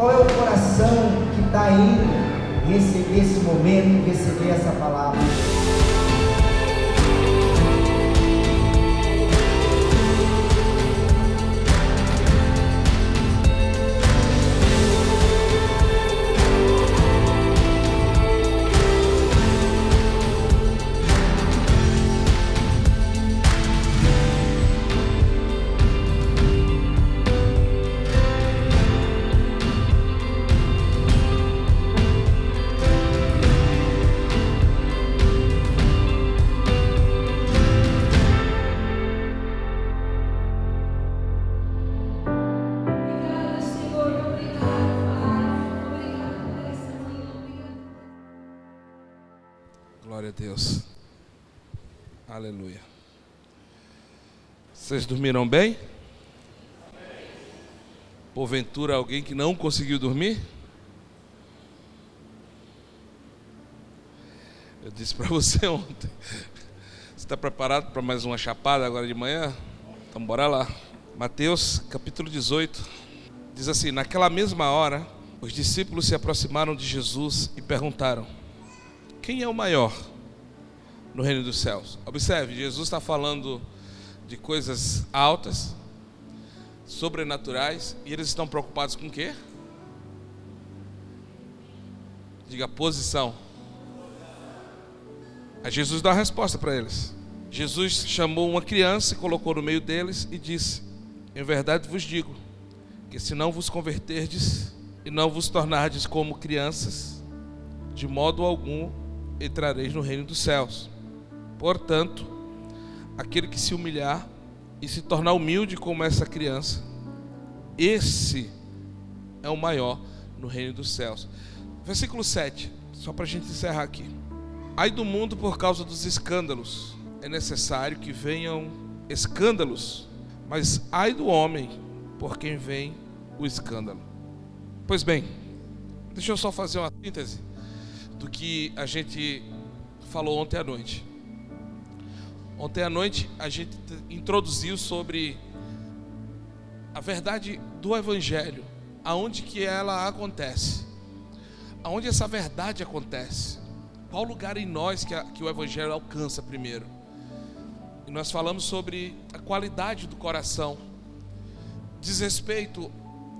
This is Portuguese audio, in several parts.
Qual é o coração que está indo receber esse momento, receber essa palavra? Glória a Deus. Aleluia. Vocês dormiram bem? Porventura alguém que não conseguiu dormir? Eu disse para você ontem. Você está preparado para mais uma chapada agora de manhã? Então bora lá. Mateus capítulo 18. Diz assim: naquela mesma hora, os discípulos se aproximaram de Jesus e perguntaram: quem é o maior no reino dos céus? Observe, Jesus está falando de coisas altas, sobrenaturais, e eles estão preocupados com o quê? Diga: posição. Aí Jesus dá uma resposta para eles. Jesus chamou uma criança e colocou no meio deles e disse: em verdade vos digo, que se não vos converterdes e não vos tornardes como crianças, de modo algum entrareis no reino dos céus. Portanto, aquele que se humilhar e se tornar humilde como essa criança, esse é o maior no reino dos céus. Versículo 7, só para a gente encerrar aqui. Ai do mundo por causa dos escândalos. É necessário que venham escândalos, mas ai do homem por quem vem o escândalo. Pois bem, deixa eu só fazer uma síntese do que a gente falou ontem à noite. Ontem à noite a gente introduziu sobre a verdade do Evangelho, aonde que ela acontece, aonde essa verdade acontece, qual lugar em nós que o Evangelho alcança primeiro. E nós falamos sobre a qualidade do coração, diz respeito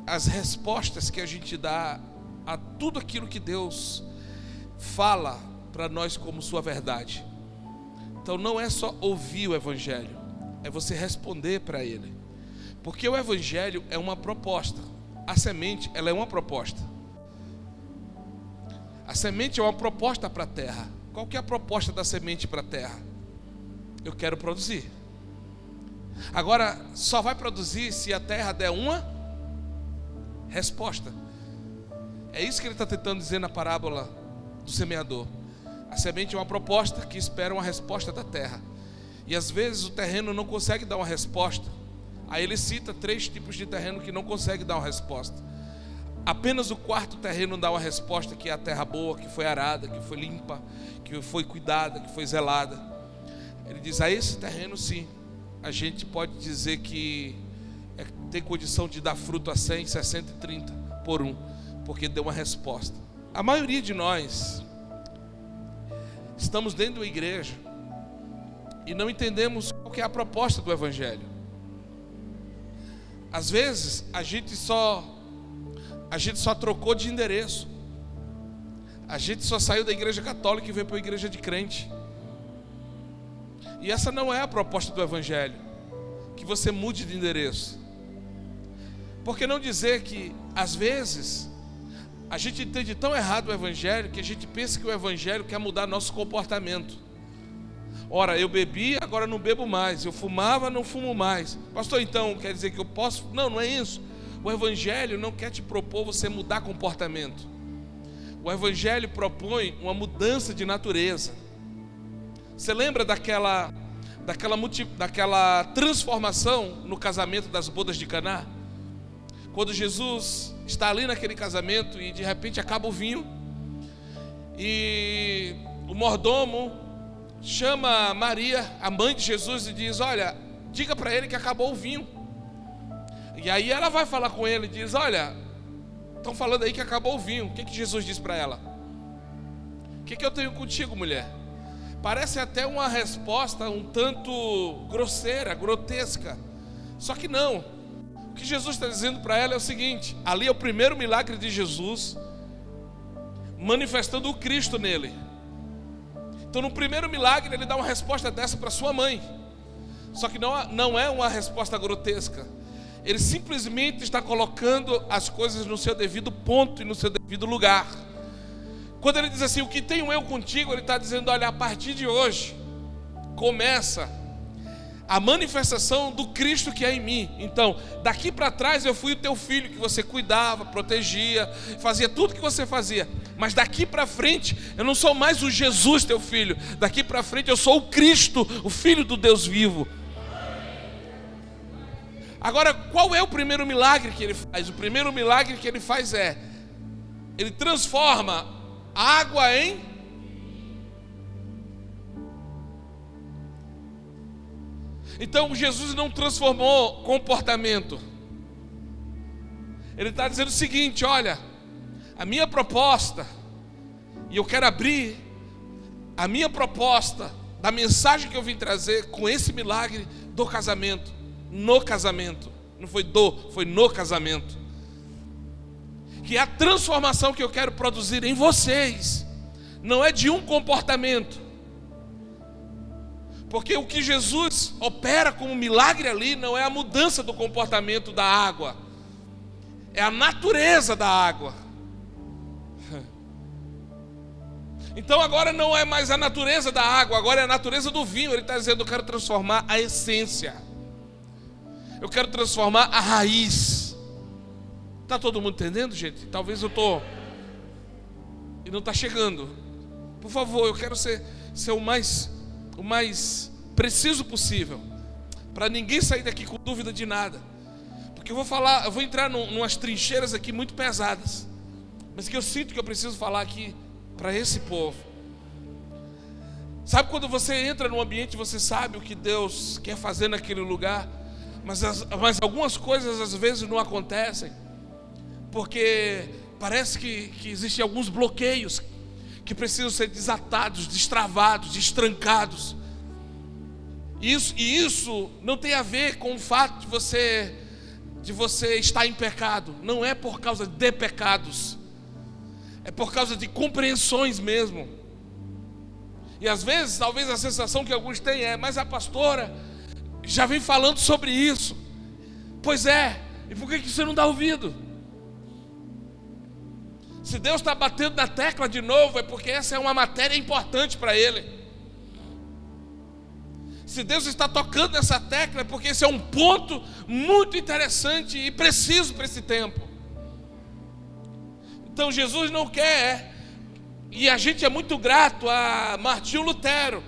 às respostas que a gente dá a tudo aquilo que Deus fala para nós como sua verdade. Então não é só ouvir o Evangelho, é você responder para ele, porque o Evangelho é uma proposta. A semente, ela é uma proposta. A semente é uma proposta para a terra. Qual que é a proposta da semente para a terra? Eu quero produzir. Agora, só vai produzir se a terra der uma resposta. É isso que ele está tentando dizer na parábola do semeador. A semente é uma proposta que espera uma resposta da terra. E às vezes o terreno não consegue dar uma resposta. Aí ele cita 3 tipos de terreno que não consegue dar uma resposta. Apenas o 4º terreno dá uma resposta, que é a terra boa, que foi arada, que foi limpa, que foi cuidada, que foi zelada. Ele diz: a esse terreno sim, a gente pode dizer que tem condição de dar fruto a 100, 60 e 30 por um, porque deu uma resposta. A maioria de nós estamos dentro da igreja e não entendemos qual que é a proposta do Evangelho. Às vezes a gente só trocou de endereço. A gente só saiu da igreja católica e veio para a igreja de crente. E essa não é a proposta do Evangelho, que você mude de endereço. Por que não dizer que às vezes a gente entende tão errado o Evangelho que a gente pensa que o Evangelho quer mudar nosso comportamento. Ora, eu bebi, agora não bebo mais. Eu fumava, não fumo mais. Pastor, então quer dizer que eu posso? Não, não é isso. O Evangelho não quer te propor você mudar comportamento. O Evangelho propõe uma mudança de natureza. Você lembra daquela transformação no casamento das bodas de Caná? Quando Jesus está ali naquele casamento e de repente acaba o vinho, e o mordomo chama Maria, a mãe de Jesus, e diz: olha, diga para ele que acabou o vinho. E aí ela vai falar com ele e diz: olha, Estão falando aí que acabou o vinho. O que Jesus disse para ela? O que eu tenho contigo, mulher? Parece até uma resposta um tanto grosseira, grotesca. Só que não. O que Jesus está dizendo para ela é o seguinte: ali é o primeiro milagre de Jesus, manifestando o Cristo nele. Então no primeiro milagre ele dá uma resposta dessa para sua mãe. Só que não é uma resposta grotesca. Ele simplesmente está colocando as coisas no seu devido ponto e no seu devido lugar. Quando ele diz assim, o que tenho eu contigo, ele está dizendo, olha, a partir de hoje começa a manifestação do Cristo que é em mim. Então, daqui para trás eu fui o teu filho que você cuidava, protegia, fazia tudo que você fazia. Mas daqui para frente eu não sou mais o Jesus teu filho. Daqui para frente eu sou o Cristo, o Filho do Deus vivo. Agora, qual é o primeiro milagre que ele faz? O primeiro milagre que ele faz é, ele transforma a água em... Então Jesus não transformou comportamento. Ele está dizendo o seguinte, olha, a minha proposta, e eu quero abrir a minha proposta da mensagem que eu vim trazer com esse milagre do casamento. No casamento, não foi foi no casamento, que é a transformação que eu quero produzir em vocês, não é de um comportamento, porque o que Jesus opera como milagre ali não é a mudança do comportamento da água, é a natureza da água. Então agora não é mais a natureza da água, agora é a natureza do vinho. Ele está dizendo, eu quero transformar a essência, eu quero transformar a raiz. Está todo mundo entendendo, gente? Talvez eu estou... E não está chegando. Por favor, eu quero ser o mais preciso possível, para ninguém sair daqui com dúvida de nada. Porque eu vou entrar numas trincheiras aqui muito pesadas, mas que eu sinto que eu preciso falar aqui para esse povo. Sabe quando você entra num ambiente, você sabe o que Deus quer fazer naquele lugar, mas algumas coisas às vezes não acontecem, porque parece que existem alguns bloqueios que precisam ser desatados, destravados, destrancados. E isso não tem a ver com o fato de você estar em pecado. Não é por causa de pecados, é por causa de compreensões mesmo. E às vezes, talvez a sensação que alguns têm é, mas a pastora já vem falando sobre isso. Pois é, e por que você não dá ouvido? Se Deus está batendo na tecla de novo, é porque essa é uma matéria importante para Ele. Se Deus está tocando nessa tecla, é porque esse é um ponto muito interessante e preciso para esse tempo. Então Jesus não quer, e a gente é muito grato a Martinho Lutero,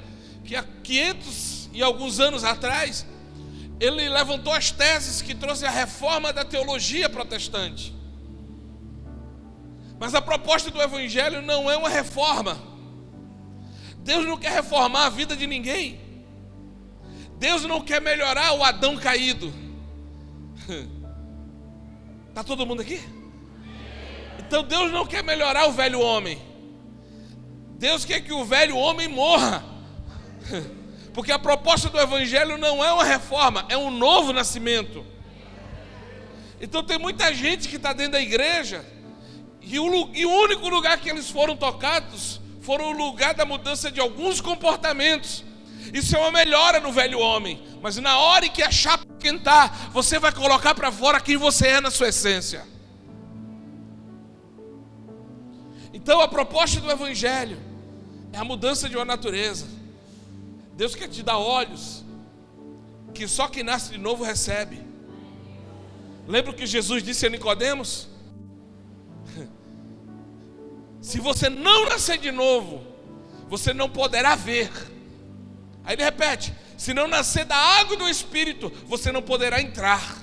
que há 500 e alguns anos atrás, ele levantou as teses que trouxe a reforma da teologia protestante. Mas a proposta do Evangelho não é uma reforma. Deus não quer reformar a vida de ninguém. Deus não quer melhorar o Adão caído. Está todo mundo aqui? Então Deus não quer melhorar o velho homem. Deus quer que o velho homem morra. Porque a proposta do Evangelho não é uma reforma, é um novo nascimento. Então tem muita gente que está dentro da igreja e o único lugar que eles foram tocados foram o lugar da mudança de alguns comportamentos. Isso é uma melhora no velho homem, mas na hora em que a chapa esquentar, você vai colocar para fora quem você é na sua essência. Então a proposta do Evangelho é a mudança de uma natureza. Deus quer te dar olhos que só quem nasce de novo recebe. Lembra o que Jesus disse a Nicodemos? Se você não nascer de novo, você não poderá ver. Aí ele repete, se não nascer da água e do Espírito, você não poderá entrar.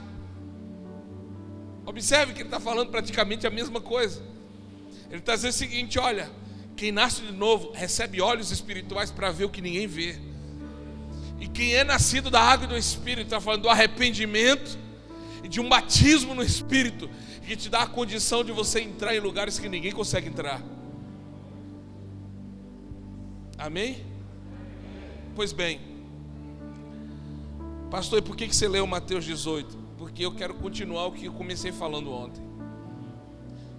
Observe que ele está falando praticamente a mesma coisa. Ele está dizendo o seguinte, olha, quem nasce de novo recebe olhos espirituais para ver o que ninguém vê. E quem é nascido da água e do Espírito, está falando do arrependimento e de um batismo no Espírito que te dá a condição de você entrar em lugares que ninguém consegue entrar. Amém? Pois bem, pastor, e por que você leu Mateus 18? Porque eu quero continuar o que eu comecei falando ontem,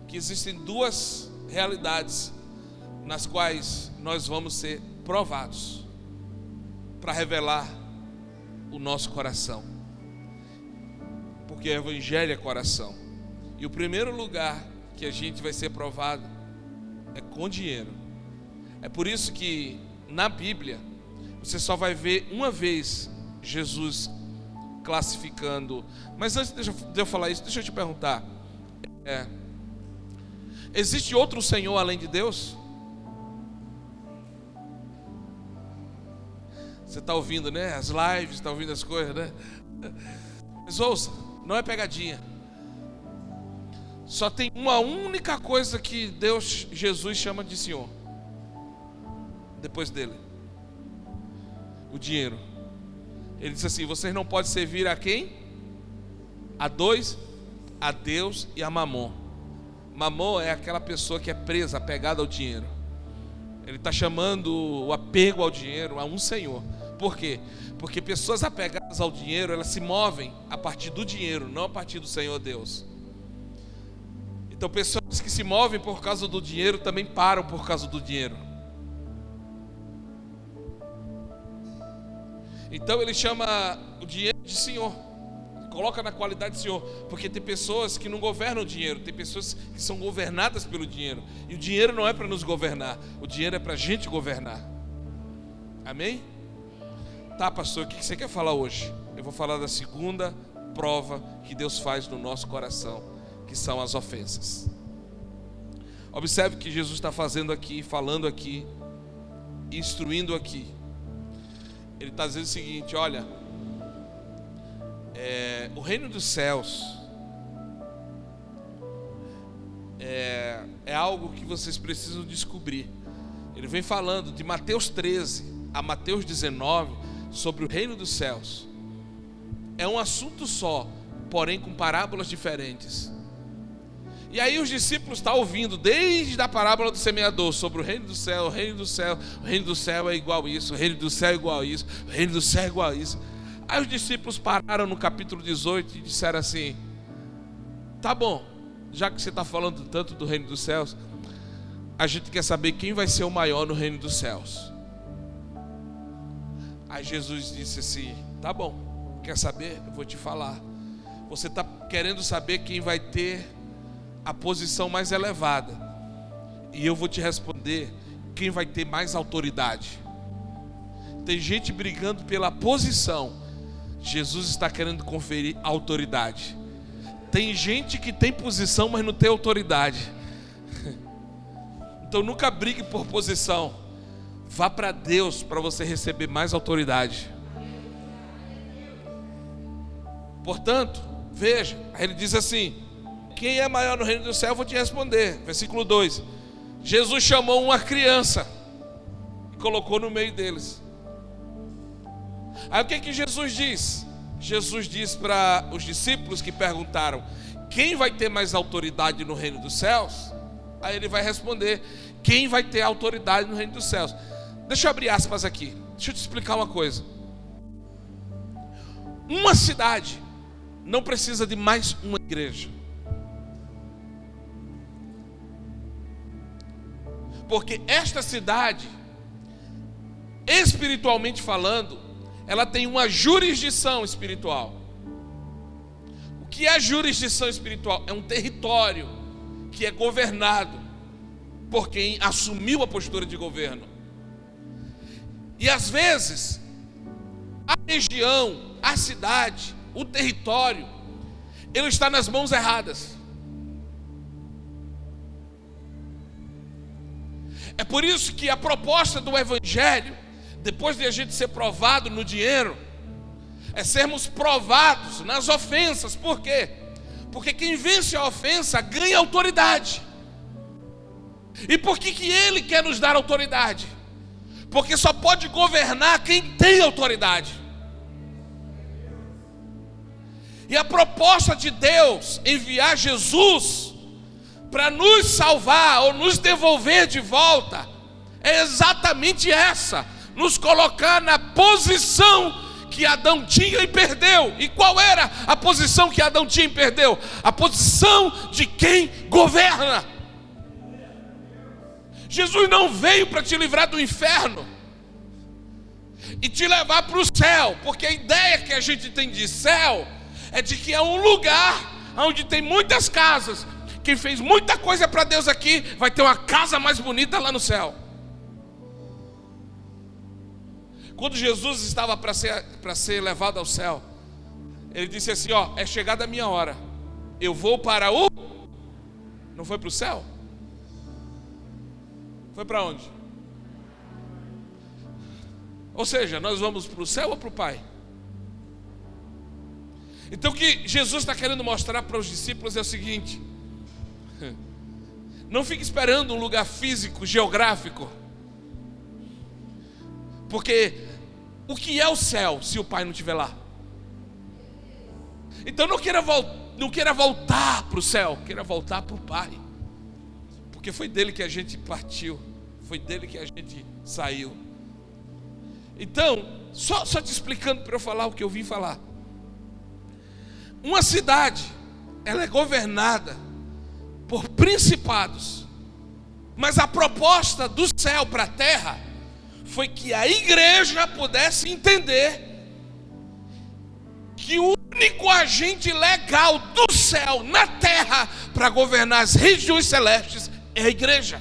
que existem duas realidades nas quais nós vamos ser provados para revelar o nosso coração, porque o Evangelho é coração. E o primeiro lugar que a gente vai ser provado é com dinheiro. É por isso que na Bíblia você só vai ver uma vez Jesus classificando. Mas antes de eu falar isso, deixa eu te perguntar, existe outro Senhor além de Deus? Você está ouvindo, né? As lives, está ouvindo as coisas, né? Mas ouça, não é pegadinha. Só tem uma única coisa que Deus, Jesus chama de Senhor depois dele: o dinheiro. Ele disse assim: vocês não podem servir a quem? A dois, a Deus e a Mamon. Mamon é aquela pessoa que é presa, apegada ao dinheiro. Ele está chamando o apego ao dinheiro a um Senhor. Por quê? Porque pessoas apegadas ao dinheiro, elas se movem a partir do dinheiro, não a partir do Senhor Deus. Então pessoas que se movem por causa do dinheiro também param por causa do dinheiro. Então ele chama o dinheiro de Senhor, coloca na qualidade de Senhor, porque tem pessoas que não governam o dinheiro, tem pessoas que são governadas pelo dinheiro, e o dinheiro não é para nos governar, o dinheiro é para a gente governar. Amém? Tá, pastor, o que você quer falar hoje? Eu vou falar da segunda prova que Deus faz no nosso coração, que são as ofensas. Observe o que Jesus está fazendo aqui, falando aqui, instruindo aqui. Ele está dizendo o seguinte: olha, o reino dos céus é algo que vocês precisam descobrir. Ele vem falando de Mateus 13 a Mateus 19 sobre o reino dos céus. É um assunto só, porém com parábolas diferentes. E aí os discípulos estão ouvindo desde a parábola do semeador sobre o reino do céu, o reino do céu, o reino do céu é igual a isso, o reino do céu é igual a isso, o reino do céu é igual a isso. Aí os discípulos pararam no capítulo 18 e disseram assim: tá bom, já que você está falando tanto do reino dos céus, a gente quer saber quem vai ser o maior no reino dos céus. Aí Jesus disse assim: tá bom, quer saber? Eu vou te falar. Você está querendo saber quem vai ter a posição mais elevada, e eu vou te responder quem vai ter mais autoridade. Tem gente brigando pela posição, Jesus está querendo conferir autoridade. Tem gente que tem posição, mas não tem autoridade. Então nunca brigue por posição, vá para Deus para você receber mais autoridade. Portanto, veja, ele diz assim: quem é maior no reino do céu? Eu vou te responder. Versículo 2: Jesus chamou uma criança e colocou no meio deles. Aí o que Jesus diz? Jesus diz para os discípulos que perguntaram: quem vai ter mais autoridade no reino dos céus? Aí ele vai responder: quem vai ter autoridade no reino dos céus? Deixa eu abrir aspas aqui. Deixa eu te explicar uma coisa. Uma cidade não precisa de mais uma igreja, porque esta cidade, espiritualmente falando, ela tem uma jurisdição espiritual. O que é jurisdição espiritual? É um território que é governado por quem assumiu a postura de governo. E às vezes a região, a cidade, o território, ele está nas mãos erradas. É por isso que a proposta do Evangelho, depois de a gente ser provado no dinheiro, é sermos provados nas ofensas. Por quê? Porque quem vence a ofensa ganha autoridade. E por que Ele quer nos dar autoridade? Porque só pode governar quem tem autoridade. E a proposta de Deus enviar Jesus para nos salvar ou nos devolver de volta é exatamente essa: nos colocar na posição que Adão tinha e perdeu. E qual era a posição que Adão tinha e perdeu? A posição de quem governa. Jesus não veio para te livrar do inferno e te levar para o céu, porque a ideia que a gente tem de céu é de que é um lugar onde tem muitas casas. Quem fez muita coisa para Deus aqui vai ter uma casa mais bonita lá no céu. Quando Jesus estava para ser levado ao céu, ele disse assim: é chegada a minha hora, eu vou para o... Não foi para o céu? Foi para onde? Ou seja, nós vamos para o céu ou para o Pai? Então o que Jesus está querendo mostrar para os discípulos é o seguinte: não fique esperando um lugar físico, geográfico, porque o que é o céu se o Pai não estiver lá? Então não queira voltar para o céu, queira voltar para o Pai, porque foi dele que a gente partiu, foi dele que a gente saiu. Então, só te explicando para eu falar o que eu vim falar. Uma cidade, ela é governada por principados, mas a proposta do céu para a terra foi que a igreja pudesse entender que o único agente legal do céu na terra para governar as regiões celestes é a igreja.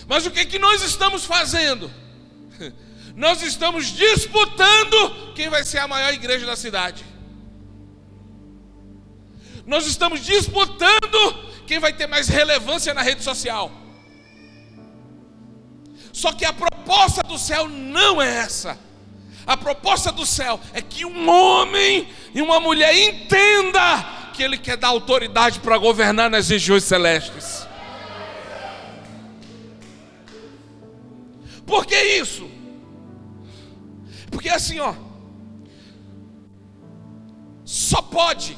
Mas o que nós estamos fazendo? Nós estamos disputando quem vai ser a maior igreja da cidade. Nós estamos disputando quem vai ter mais relevância na rede social. Só que a proposta do céu não é essa. A proposta do céu é que um homem e uma mulher entenda que ele quer dar autoridade para governar nas regiões celestes. Por que isso? Porque assim, só pode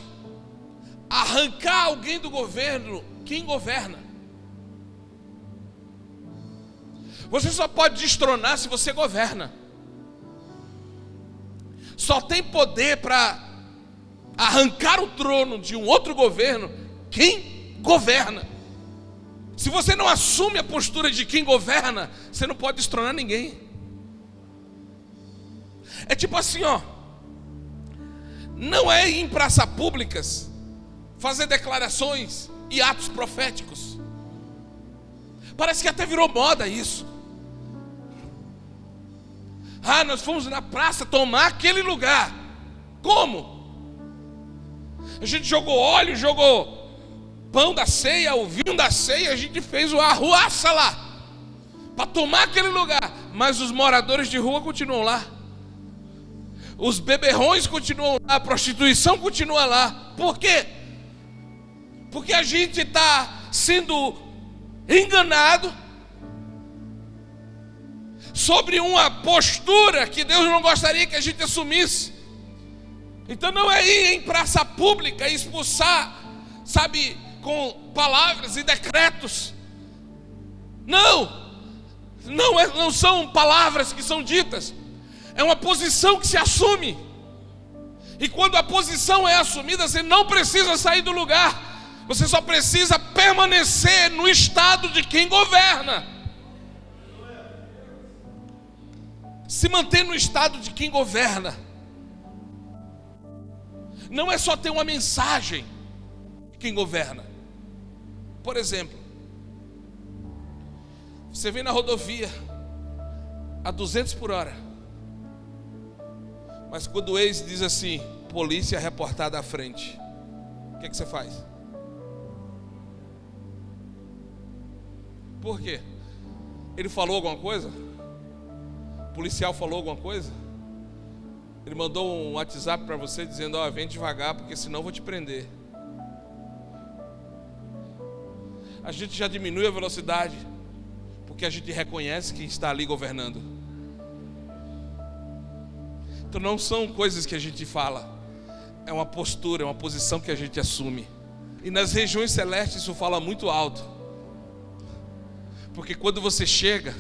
arrancar alguém do governo quem governa. Você só pode destronar se você governa. Só tem poder para arrancar o trono de um outro governo quem governa. Se você não assume a postura de quem governa, você não pode destronar ninguém. É tipo assim, não é ir em praças públicas fazer declarações e atos proféticos. Parece que até virou moda isso. Nós fomos na praça tomar aquele lugar. Como? A gente jogou óleo, jogou pão da ceia, o vinho da ceia, a gente fez uma arruaça lá para tomar aquele lugar. Mas os moradores de rua continuam lá, os beberrões continuam lá, a prostituição continua lá. Por quê? Porque a gente está sendo enganado sobre uma postura que Deus não gostaria que a gente assumisse. Então não é ir em praça pública e expulsar, com palavras e decretos. Não são palavras que são ditas, é uma posição que se assume. E quando a posição é assumida, você não precisa sair do lugar, você só precisa permanecer no estado de quem governa. Se manter no estado de quem governa não é só ter uma mensagem de quem governa. Por exemplo, você vem na rodovia a 200 por hora, mas quando o Waze diz assim, polícia reportada à frente, o que você faz? Por quê? Ele falou alguma coisa? O policial falou alguma coisa? Ele mandou um WhatsApp para você dizendo, vem devagar, porque senão eu vou te prender. A gente já diminui a velocidade, porque a gente reconhece que está ali governando. Então não são coisas que a gente fala, é uma postura, é uma posição que a gente assume. E nas regiões celestes isso fala muito alto, porque quando você chega,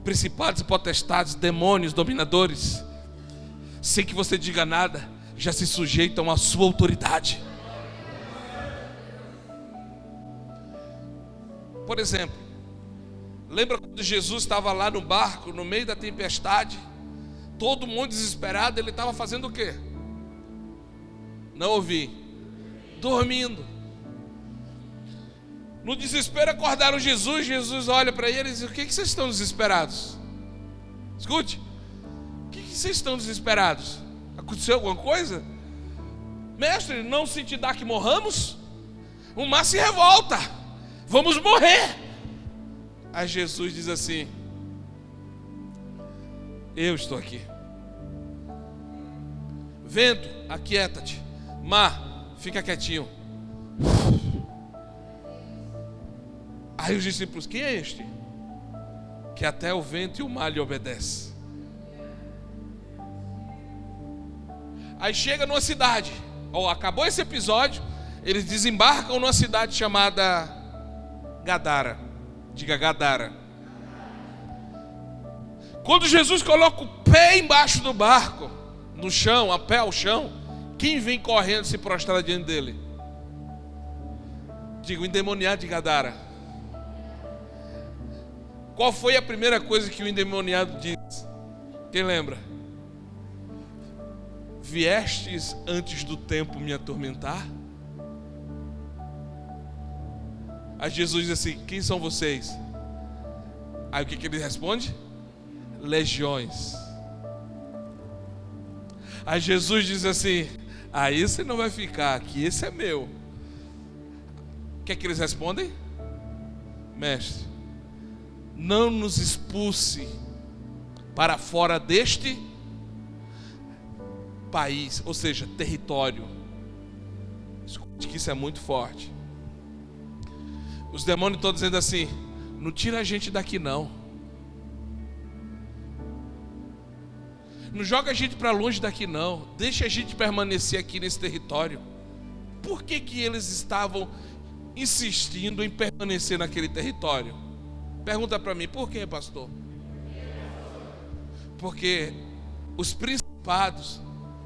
principados e potestades, demônios, dominadores, sem que você diga nada, já se sujeitam à sua autoridade. Por exemplo, lembra quando Jesus estava lá no barco, no meio da tempestade, todo mundo desesperado, ele estava fazendo o quê? Não ouvi. Dormindo. No desespero acordaram Jesus. Jesus olha para eles e diz: o que vocês estão desesperados? Escute, o que vocês estão desesperados? Aconteceu alguma coisa? Mestre, não se te dá que morramos? O mar se revolta, vamos morrer. Aí Jesus diz assim: eu estou aqui. Vento, aquieta-te. Mar, fica quietinho. Aí os discípulos: quem é este? Que até o vento e o mar lhe obedecem. Aí chega numa cidade, acabou esse episódio, eles desembarcam numa cidade chamada Gadara. Diga Gadara. Quando Jesus coloca o pé embaixo do barco, no chão, a pé ao chão, quem vem correndo se prostrar diante dele? Diga, o endemoniado de Gadara. Qual foi a primeira coisa que o endemoniado disse? Quem lembra? Viestes antes do tempo me atormentar? Aí Jesus diz assim: quem são vocês? Aí o que ele responde? Legiões. Aí Jesus diz assim: aí você não vai ficar aqui, esse é meu. O que é que eles respondem? Mestre, não nos expulse para fora deste país, ou seja, território. Escute que isso é muito forte. Os demônios estão dizendo assim: não tira a gente daqui não. Não joga a gente para longe daqui não. Deixa a gente permanecer aqui nesse território. Por que que eles estavam insistindo em permanecer naquele território? Pergunta para mim, por que, pastor? Porque os principados,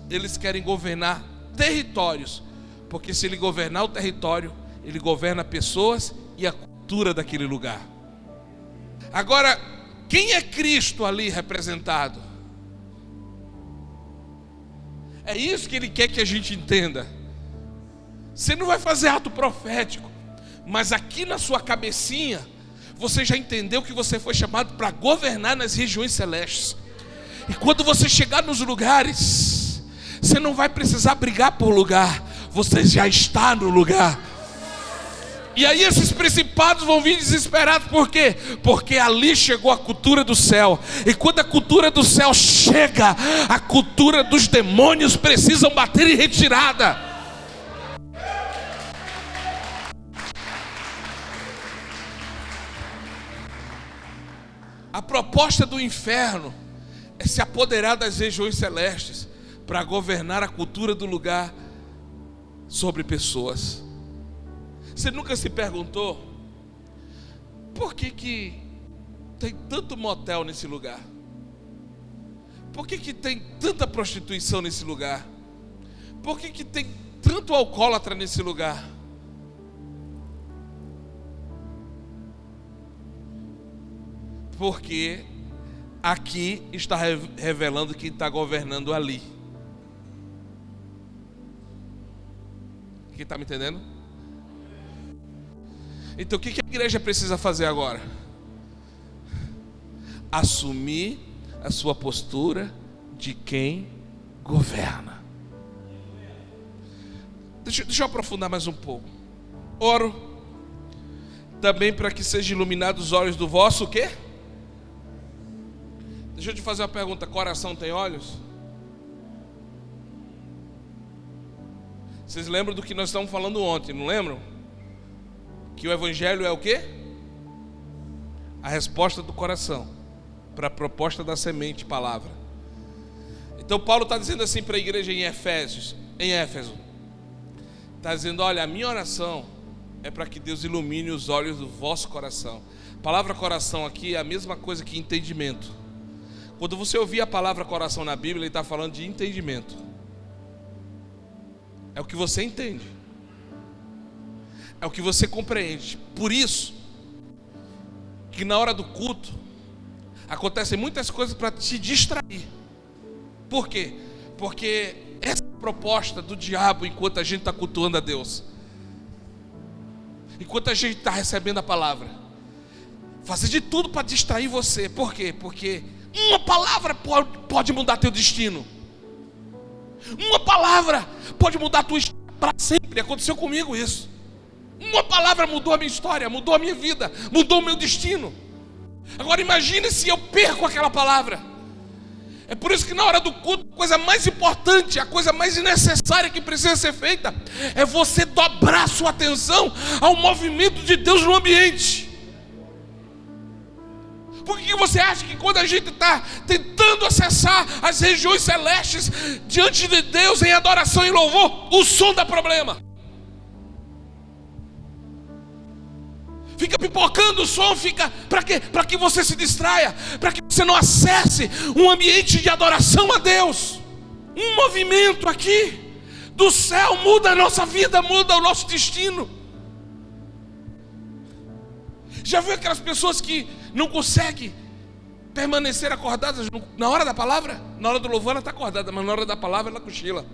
eles querem governar territórios. Porque se ele governar o território, ele governa pessoas e a cultura daquele lugar. Agora, quem é Cristo ali representado? É isso que ele quer que a gente entenda. Você não vai fazer ato profético, mas aqui na sua cabecinha você já entendeu que você foi chamado para governar nas regiões celestes. E quando você chegar nos lugares, você não vai precisar brigar por lugar, você já está no lugar. E aí esses principados vão vir desesperados. Por quê? Porque ali chegou a cultura do céu. E quando a cultura do céu chega, a cultura dos demônios precisam bater em retirada. A proposta do inferno é se apoderar das regiões celestes para governar a cultura do lugar sobre pessoas. Você nunca se perguntou por que tem tanto motel nesse lugar? Por que tem tanta prostituição nesse lugar? Por que tem tanto alcoólatra nesse lugar? Porque aqui está revelando quem está governando ali. Quem está me entendendo? Então o que a igreja precisa fazer agora? Assumir a sua postura de quem governa. Deixa eu aprofundar mais um pouco. Oro também para que sejam iluminados os olhos do vosso o quê? Deixa eu te fazer uma pergunta: coração tem olhos? Vocês lembram do que nós estamos falando ontem, não lembram? Que o evangelho é o quê? A resposta do coração para a proposta da semente, palavra. Então Paulo está dizendo assim para a igreja em Éfeso, está dizendo: olha, a minha oração é para que Deus ilumine os olhos do vosso coração. A palavra coração aqui é a mesma coisa que entendimento. Quando você ouvir a palavra coração na Bíblia, ele está falando de entendimento. É o que você entende, é o que você compreende. Por isso que na hora do culto acontecem muitas coisas para te distrair. Por quê? Porque essa é a proposta do diabo enquanto a gente está cultuando a Deus, enquanto a gente está recebendo a palavra, fazer de tudo para distrair você. Por quê? Porque uma palavra pode mudar teu destino. Uma palavra pode mudar a tua história para sempre. Aconteceu comigo isso. Uma palavra mudou a minha história, mudou a minha vida, mudou o meu destino. Agora imagine se eu perco aquela palavra. É por isso que na hora do culto, a coisa mais importante, a coisa mais necessária que precisa ser feita é você dobrar sua atenção ao movimento de Deus no ambiente. Por que você acha que quando a gente está tentando acessar as regiões celestes diante de Deus em adoração e louvor, o som dá problema? Fica pipocando o som, fica para quê? Para que você se distraia, para que você não acesse um ambiente de adoração a Deus. Um movimento aqui do céu muda a nossa vida, muda o nosso destino. Já viu aquelas pessoas que não conseguem permanecer acordadas na hora da palavra? Na hora do louvor ela está acordada, mas na hora da palavra ela cochila.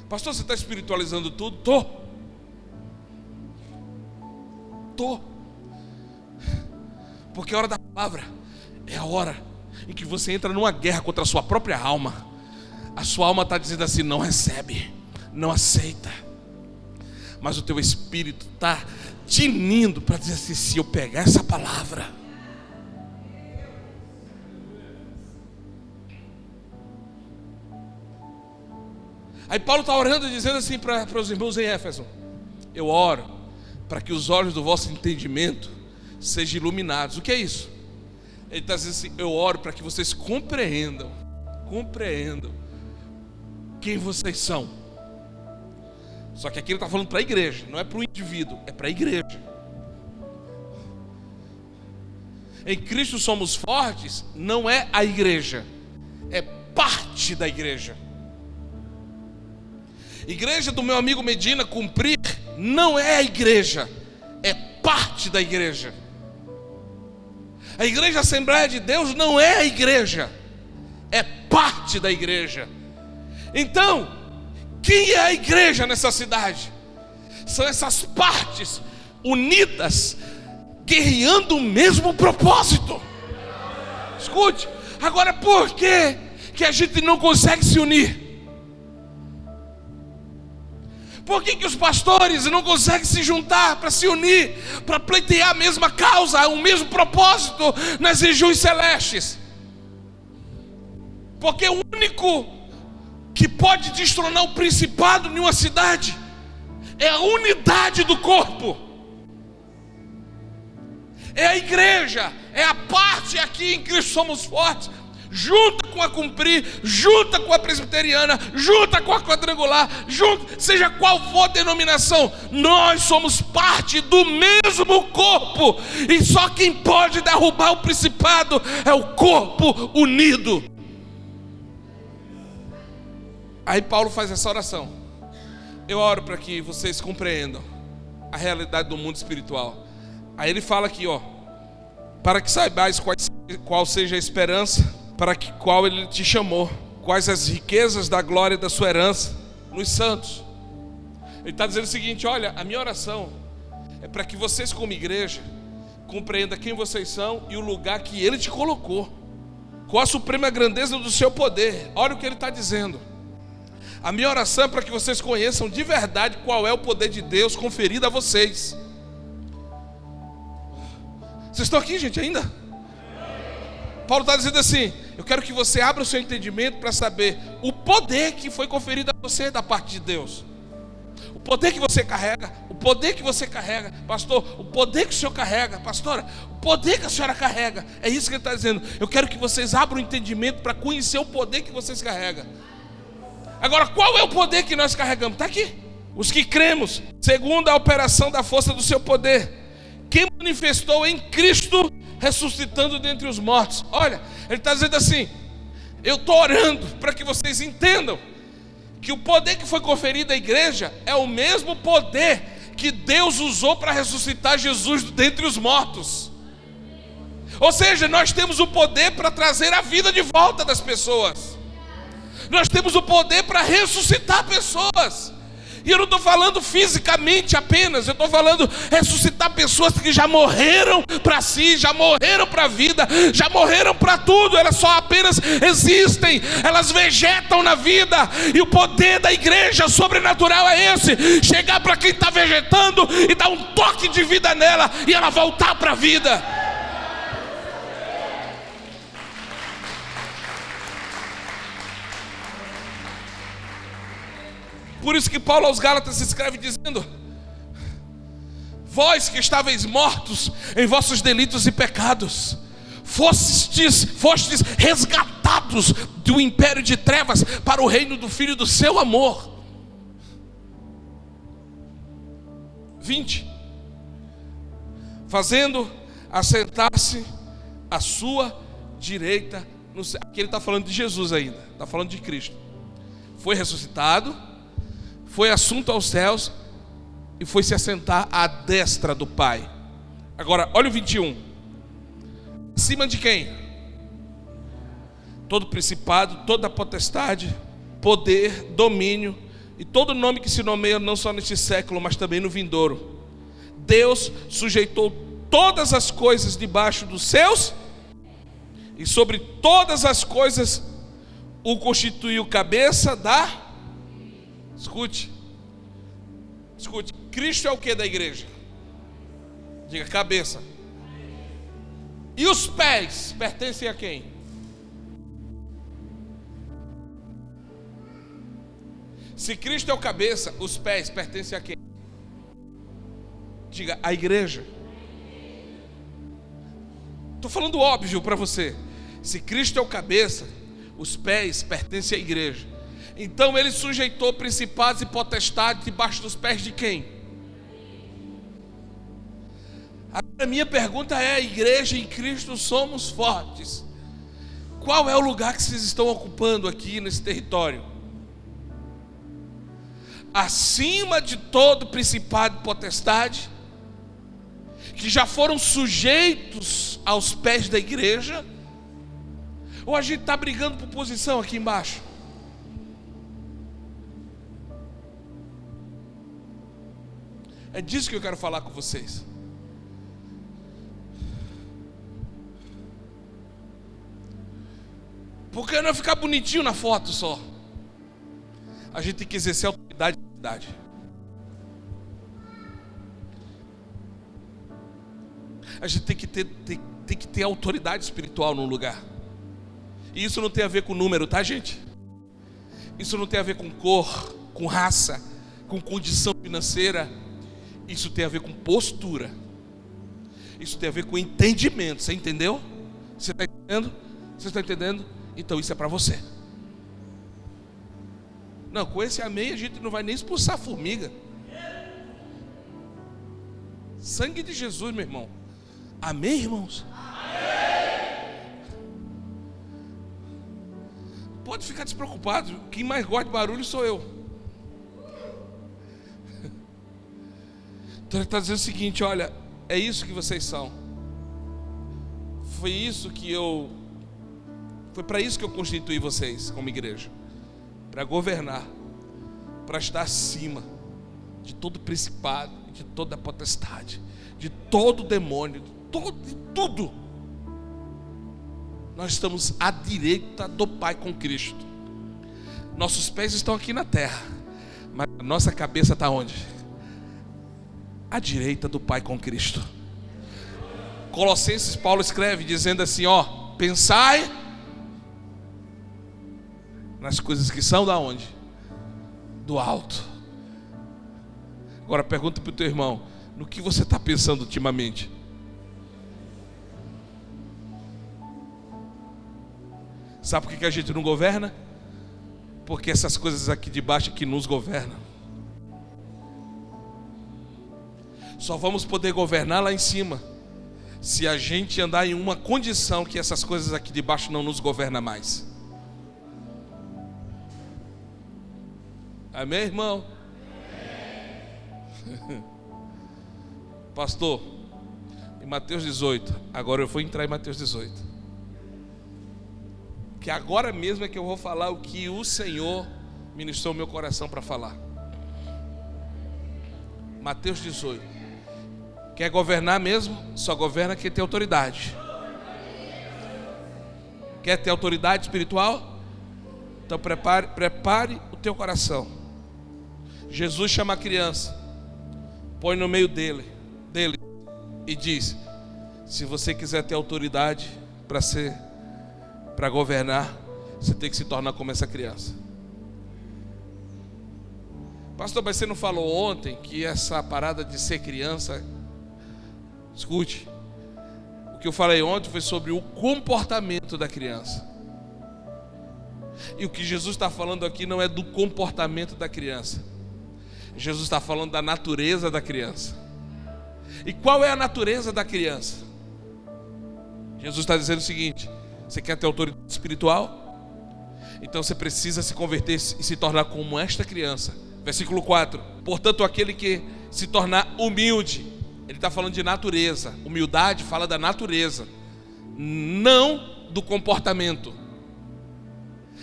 Pastor, você está espiritualizando tudo? Estou. Porque a hora da palavra é a hora em que você entra numa guerra contra a sua própria alma. A sua alma está dizendo assim: não recebe, não aceita. Mas o teu espírito está tinindo para dizer assim: se eu pegar essa palavra, aí Paulo está orando e dizendo assim para os irmãos em Éfeso: eu oro para que os olhos do vosso entendimento sejam iluminados. O que é isso? Ele está dizendo assim: eu oro para que vocês compreendam quem vocês são. Só que aqui ele está falando para a igreja, não é para o indivíduo, é para a igreja. Em Cristo somos fortes, não é a igreja, é parte da igreja. Igreja do meu amigo Medina cumprir não é a igreja, é parte da igreja. A igreja Assembleia de Deus não é a igreja, é parte da igreja. Então, quem é a igreja nessa cidade? São essas partes unidas, guerreando o mesmo propósito. Escute, agora por que a gente não consegue se unir? Por que os pastores não conseguem se juntar para se unir, para pleitear a mesma causa, o mesmo propósito nas regiões celestes? Porque o único que pode destronar o principado em uma cidade é a unidade do corpo, é a igreja, é a parte aqui em Cristo somos fortes. Junta com a Cumprir, junta com a presbiteriana, junta com a quadrangular, junta, seja qual for a denominação, nós somos parte do mesmo corpo. E só quem pode derrubar o principado é o corpo unido. Aí Paulo faz essa oração: eu oro para que vocês compreendam a realidade do mundo espiritual. Aí ele fala aqui, para que saibais qual seja a esperança para que qual ele te chamou, quais as riquezas da glória da sua herança nos santos. Ele está dizendo o seguinte: olha, a minha oração é para que vocês como igreja compreendam quem vocês são e o lugar que ele te colocou, qual a suprema grandeza do seu poder. Olha o que ele está dizendo: a minha oração é para que vocês conheçam de verdade qual é o poder de Deus conferido a vocês. Vocês estão aqui, gente, ainda? Paulo está dizendo assim: eu quero que você abra o seu entendimento para saber o poder que foi conferido a você da parte de Deus. O poder que você carrega, pastor, o poder que o senhor carrega, pastora, o poder que a senhora carrega. É isso que ele está dizendo. Eu quero que vocês abram o entendimento para conhecer o poder que vocês carregam. Agora, qual é o poder que nós carregamos? Está aqui. Os que cremos, segundo a operação da força do seu poder, que manifestou em Cristo, ressuscitando dentre os mortos. Olha, ele está dizendo assim: eu estou orando para que vocês entendam que o poder que foi conferido à igreja é o mesmo poder que Deus usou para ressuscitar Jesus dentre os mortos. Ou seja, nós temos o poder para trazer a vida de volta das pessoas. Nós temos o poder para ressuscitar pessoas. E eu não estou falando fisicamente apenas, eu estou falando ressuscitar pessoas que já morreram para si, já morreram para a vida, já morreram para tudo. Elas só apenas existem, elas vegetam na vida. E o poder da igreja sobrenatural é esse: chegar para quem está vegetando e dar um toque de vida nela e ela voltar para a vida. Por isso que Paulo aos Gálatas escreve dizendo: vós que estáveis mortos em vossos delitos e pecados, fostes resgatados do império de trevas para o reino do Filho do seu amor. 20. Fazendo assentar-se à sua direita no céu. Aqui ele está falando de Jesus ainda, está falando de Cristo. Foi ressuscitado, foi assunto aos céus e foi se assentar à destra do Pai. Agora, olha o 21. Acima de quem? Todo principado, toda potestade, poder, domínio e todo nome que se nomeia não só neste século, mas também no vindouro. Deus sujeitou todas as coisas debaixo dos seus, e sobre todas as coisas o constituiu cabeça da... Escute, Cristo é o que da igreja? Diga: cabeça. E os pés pertencem a quem? Se Cristo é o cabeça, os pés pertencem a quem? Diga: a igreja. Estou falando óbvio para você. Se Cristo é o cabeça, os pés pertencem à igreja. Então ele sujeitou principados e potestades debaixo dos pés de quem? A minha pergunta é: a igreja em Cristo somos fortes. Qual é o lugar que vocês estão ocupando aqui nesse território? Acima de todo principado e potestade, que já foram sujeitos aos pés da igreja? Ou a gente está brigando por posição aqui embaixo? É disso que eu quero falar com vocês. Porque não é ficar bonitinho na foto só. A gente tem que exercer a autoridade da cidade. A gente tem que ter autoridade espiritual num lugar. E isso não tem a ver com número, tá, gente? Isso não tem a ver com cor, com raça, com condição financeira. Isso tem a ver com postura. Isso tem a ver com entendimento. Você entendeu? Você está entendendo? Você está entendendo? Então isso é para você. Não, com esse amém a gente não vai nem expulsar a formiga. Sangue de Jesus, meu irmão. Amém, irmãos? Amém. Pode ficar despreocupado. Quem mais gosta de barulho sou eu. Então ele está dizendo o seguinte: olha, é isso que vocês são. Foi para isso que eu constituí vocês como igreja. Para governar, para estar acima de todo principado, de toda potestade, de todo demônio, de tudo. Nós estamos à direita do Pai com Cristo. Nossos pés estão aqui na terra, mas a nossa cabeça está onde? À direita do Pai com Cristo. Colossenses, Paulo escreve dizendo assim: ó, pensai nas coisas que são da onde? Do alto. Agora pergunta para o teu irmão: no que você está pensando ultimamente? Sabe por que a gente não governa? Porque essas coisas aqui de baixo que nos governam. Só vamos poder governar lá em cima se a gente andar em uma condição que essas coisas aqui de baixo não nos governam mais. Amém, irmão? Pastor, em Mateus 18, agora eu vou entrar em Mateus 18, que agora mesmo é que eu vou falar o que o Senhor ministrou no meu coração para falar. Mateus 18. Quer governar mesmo? Só governa quem tem autoridade. Quer ter autoridade espiritual? Então prepare o teu coração. Jesus chama a criança, põe no meio dele e diz: se você quiser ter autoridade para governar, você tem que se tornar como essa criança. Pastor, mas você não falou ontem que essa parada de ser criança... Escute, o que eu falei ontem foi sobre o comportamento da criança. E o que Jesus está falando aqui não é do comportamento da criança. Jesus está falando da natureza da criança. E qual é a natureza da criança? Jesus está dizendo o seguinte: você quer ter autoridade espiritual? Então você precisa se converter e se tornar como esta criança. Versículo 4: portanto, aquele que se tornar humilde. Ele está falando de natureza. Humildade fala da natureza, não do comportamento.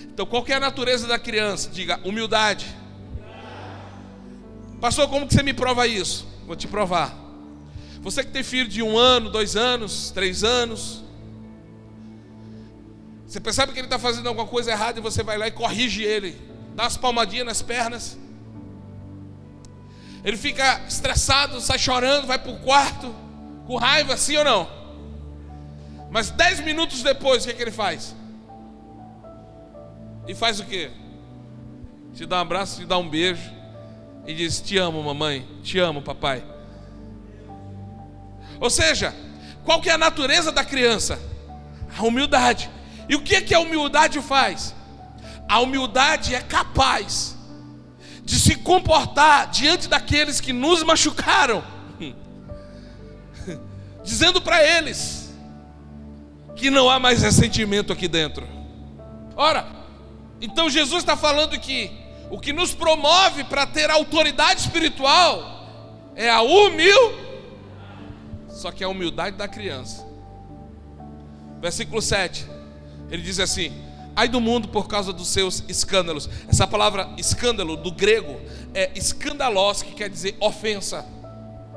Então qual que é a natureza da criança? Diga: humildade. Pastor, como que você me prova isso? Vou te provar. Você que tem filho de 1 ano, 2 anos, 3 anos, você percebe que ele está fazendo alguma coisa errada e você vai lá e corrige ele, dá umas palmadinhas nas pernas. Ele fica estressado, sai chorando, vai para o quarto com raiva, sim ou não? Mas 10 minutos depois, o que ele faz? E faz o quê? Te dá um abraço, te dá um beijo e diz: te amo, mamãe, te amo, papai. Ou seja, qual que é a natureza da criança? A humildade. E o que a humildade faz? A humildade é capaz de se comportar diante daqueles que nos machucaram, dizendo para eles que não há mais ressentimento aqui dentro. Ora, então Jesus está falando que o que nos promove para ter autoridade espiritual é a humildade. Só que é a humildade da criança. Versículo 7, ele diz assim: ai do mundo por causa dos seus escândalos. Essa palavra escândalo do grego é escandalos, que quer dizer ofensa.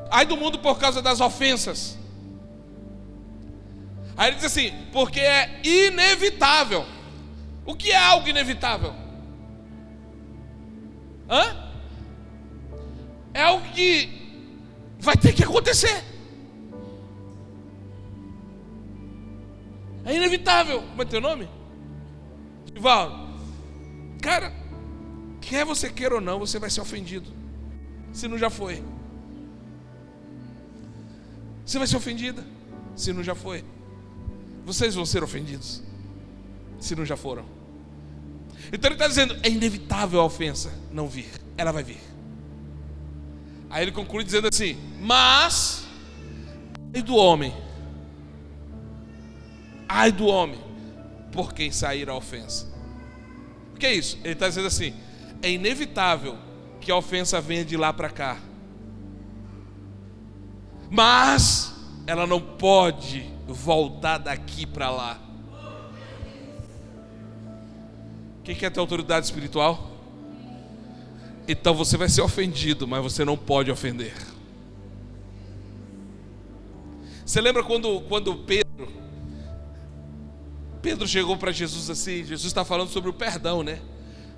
Ai do mundo por causa das ofensas. Aí ele diz assim: porque é inevitável. O que é algo inevitável? É algo que vai ter que acontecer. É inevitável. Como é teu nome? Divaldo. Cara, quer você queira ou não, você vai ser ofendido. Se não já foi. Você vai ser ofendida. Se não já foi. Vocês vão ser ofendidos. Se não já foram. Então ele está dizendo: é inevitável a ofensa não vir. Ela vai vir. Aí ele conclui dizendo assim: mas ai do homem por quem sair a ofensa. O que é isso? Ele está dizendo assim: é inevitável que a ofensa venha de lá para cá, mas ela não pode voltar daqui para lá. Quem quer ter autoridade espiritual? Então você vai ser ofendido, mas você não pode ofender. Você lembra quando Pedro chegou para Jesus assim? Jesus está falando sobre o perdão, né?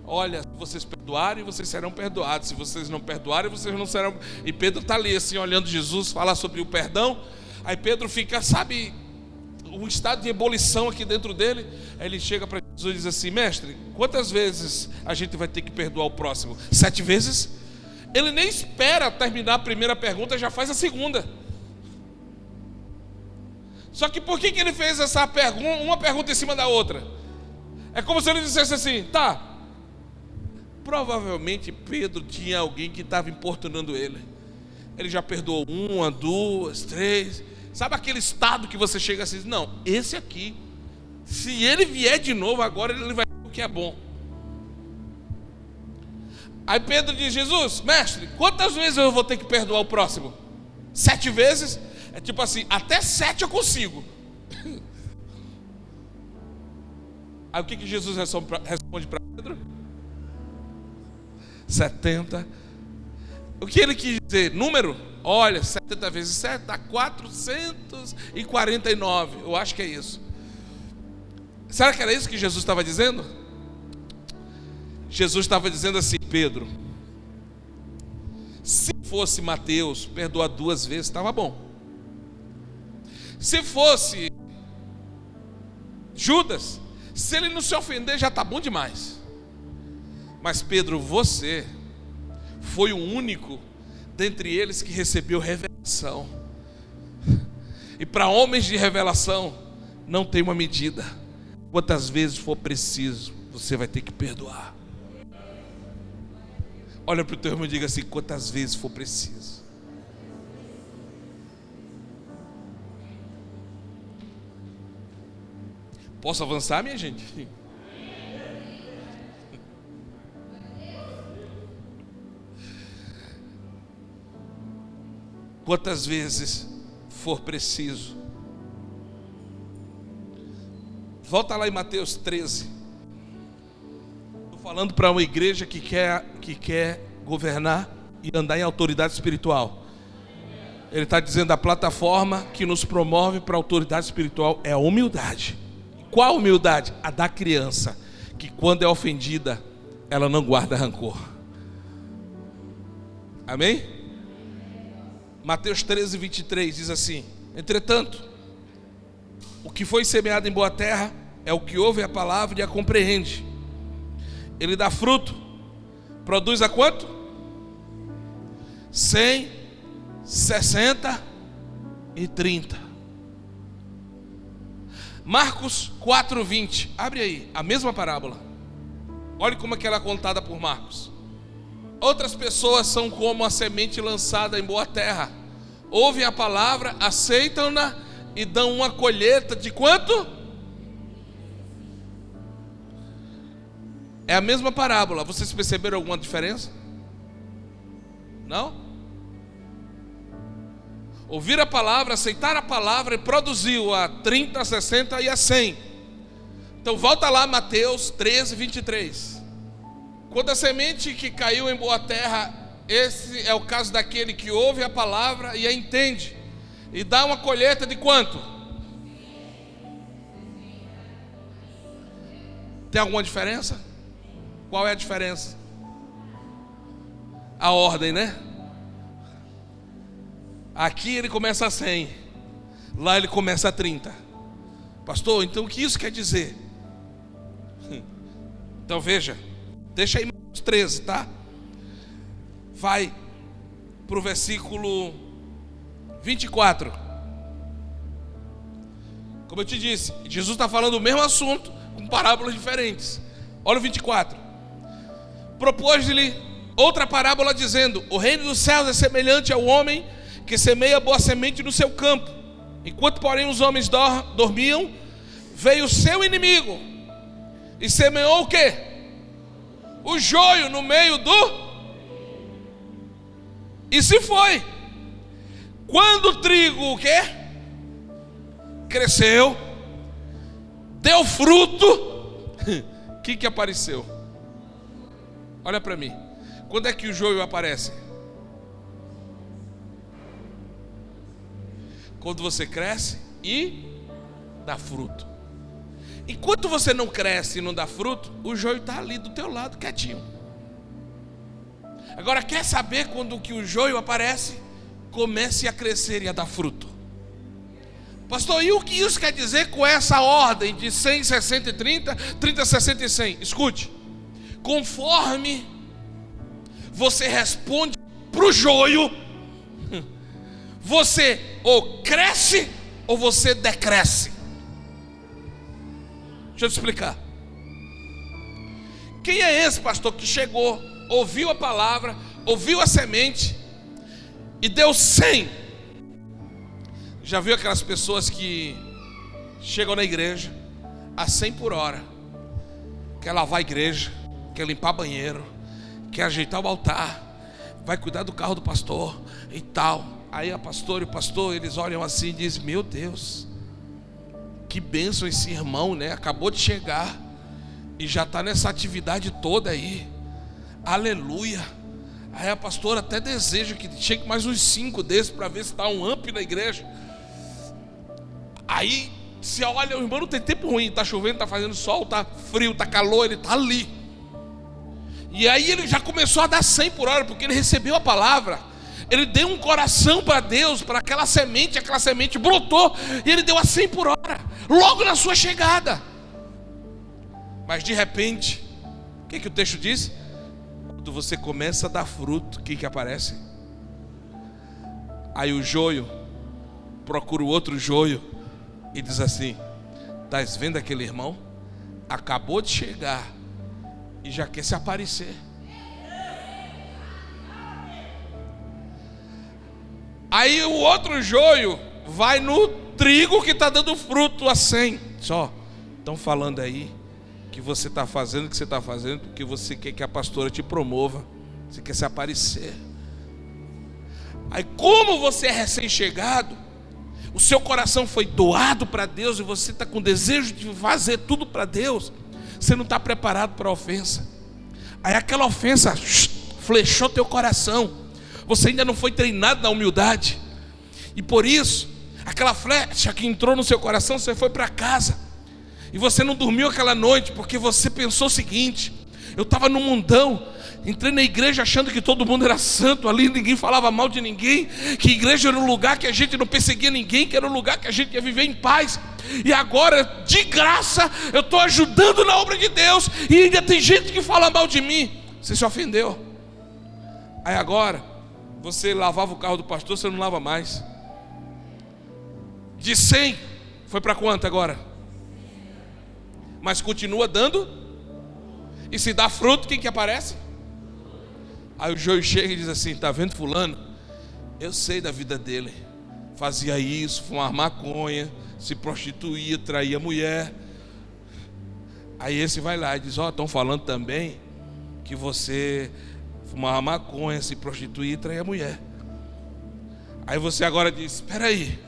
Olha, se vocês perdoarem, vocês serão perdoados. Se vocês não perdoarem, vocês não serão. E Pedro está ali assim, olhando Jesus falar sobre o perdão. Aí Pedro fica, sabe, um estado de ebulição aqui dentro dele. Aí ele chega para Jesus e diz assim: mestre, quantas vezes a gente vai ter que perdoar o próximo? 7 vezes? Ele nem espera terminar a primeira pergunta, já faz a segunda. Só que por que ele fez essa pergunta, uma pergunta em cima da outra? É como se ele dissesse assim: tá, provavelmente Pedro tinha alguém que estava importunando ele. Ele já perdoou uma, duas, três. Sabe aquele estado que você chega assim: não, esse aqui, se ele vier de novo agora, ele vai ver o que é bom. Aí Pedro diz: Jesus, mestre, quantas vezes eu vou ter que perdoar o próximo? 7 vezes? É tipo assim, até 7 eu consigo. Aí o que Jesus responde para Pedro? 70. O que ele quis dizer? Número? Olha, 70 vezes 7 dá 449. Eu acho que é isso. Será que era isso que Jesus estava dizendo? Jesus estava dizendo assim: Pedro, se fosse Mateus perdoar 2 vezes, estava bom. Se fosse Judas, se ele não se ofender, já está bom demais. Mas Pedro, você foi o único dentre eles que recebeu revelação. E para homens de revelação não tem uma medida. Quantas vezes for preciso, você vai ter que perdoar. Olha para o teu irmão e diga assim: quantas vezes for preciso. Posso avançar, minha gente? Quantas vezes for preciso. Volta lá em Mateus 13. Estou falando para uma igreja que quer governar e andar em autoridade espiritual. Ele está dizendo: a plataforma que nos promove para a autoridade espiritual é a humildade. Qual humildade? A da criança, que quando é ofendida, ela não guarda rancor. Amém? Mateus 13, 23 diz assim: entretanto, o que foi semeado em boa terra é o que ouve a palavra e a compreende. Ele dá fruto. Produz a quanto? 100, 60 e 30. Marcos 4:20. Abre aí, a mesma parábola. Olha como é que ela é contada por Marcos. Outras pessoas são como a semente lançada em boa terra. Ouvem a palavra, aceitam-na e dão uma colheita de quanto? É a mesma parábola. Vocês perceberam alguma diferença? Não? Ouvir a palavra, aceitar a palavra e produziu a 30, a 60 e a 100. Então volta lá, Mateus 13, 23. Quando a semente que caiu em boa terra, esse é o caso daquele que ouve a palavra e a entende, e dá uma colheita de quanto? Tem alguma diferença? Qual é a diferença? A ordem, né? Aqui ele começa a 100, lá ele começa a 30. Pastor, então o que isso quer dizer? Então veja, deixa aí Marcos 13, tá? Vai para o versículo 24. Como eu te disse, Jesus está falando o mesmo assunto com parábolas diferentes. Olha o 24. Propôs-lhe outra parábola dizendo: o reino dos céus é semelhante ao homem que semeia boa semente no seu campo. Enquanto porém os homens dormiam, veio o seu inimigo e semeou o quê? O joio no meio do... E se foi. Quando o trigo o quê? Cresceu, deu fruto, o que apareceu? Olha para mim. Quando é que o joio aparece? Quando você cresce e dá fruto. Enquanto você não cresce e não dá fruto, o joio está ali do teu lado, quietinho. Agora, quer saber quando que o joio aparece? Comece a crescer e a dar fruto. Pastor, e o que isso quer dizer com essa ordem de 100, 60 e 30, 30, 60 e 100? Escute. Conforme você responde para o joio, você ou cresce ou você decresce. Deixa eu te explicar. quem é esse pastor que chegou, ouviu a palavra, ouviu a semente e deu 100? Já viu aquelas pessoas que chegam na igreja a 100 por hora, quer lavar a igreja, quer limpar banheiro, quer ajeitar o altar, vai cuidar do carro do pastor e tal. Aí a pastora e o pastor, eles olham assim e dizem: meu Deus, que bênção esse irmão, né? Acabou de chegar e já está nessa atividade toda aí, aleluia. Aí a pastora até deseja que chegue mais uns 5 desses para ver se está um up na igreja. Aí se olha, o irmão não tem tempo ruim, está chovendo, está fazendo sol, está frio, está calor, ele está ali. E aí ele já começou a dar 100 por hora, porque ele recebeu a palavra. Ele deu um coração para Deus, para aquela semente brotou, e ele deu a 100 por hora, logo na sua chegada. Mas de repente, o que o texto diz? Quando você começa a dar fruto, o que aparece? Aí o joio procura o outro joio e diz assim: estás vendo aquele irmão? Acabou de chegar e já quer se aparecer. Aí o outro joio vai no trigo que está dando fruto a 100. Só estão falando aí que você está fazendo o que você está fazendo porque você quer que a pastora te promova, você quer se aparecer. Aí, como você é recém-chegado, o seu coração foi doado para Deus e você está com desejo de fazer tudo para Deus, você não está preparado para a ofensa. Aí aquela ofensa flechou teu coração, você ainda não foi treinado na humildade, e por isso, aquela flecha que entrou no seu coração, você foi para casa, e você não dormiu aquela noite, porque você pensou o seguinte: eu estava no mundão, entrei na igreja achando que todo mundo era santo, ali ninguém falava mal de ninguém, que a igreja era um lugar que a gente não perseguia ninguém, que era um lugar que a gente ia viver em paz, e agora, de graça, eu estou ajudando na obra de Deus, e ainda tem gente que fala mal de mim. Você se ofendeu. Aí agora, você lavava o carro do pastor, você não lava mais. De 100, foi para quanto agora? Mas continua dando. E se dá fruto, quem que aparece? Aí o joio chega e diz assim: está vendo fulano? Eu sei da vida dele. Fazia isso, fumava maconha, se prostituía, traía mulher. Aí esse vai lá e diz: ó, estão falando também que você fumava maconha, se prostituía e traía mulher. Aí você agora diz: espera aí,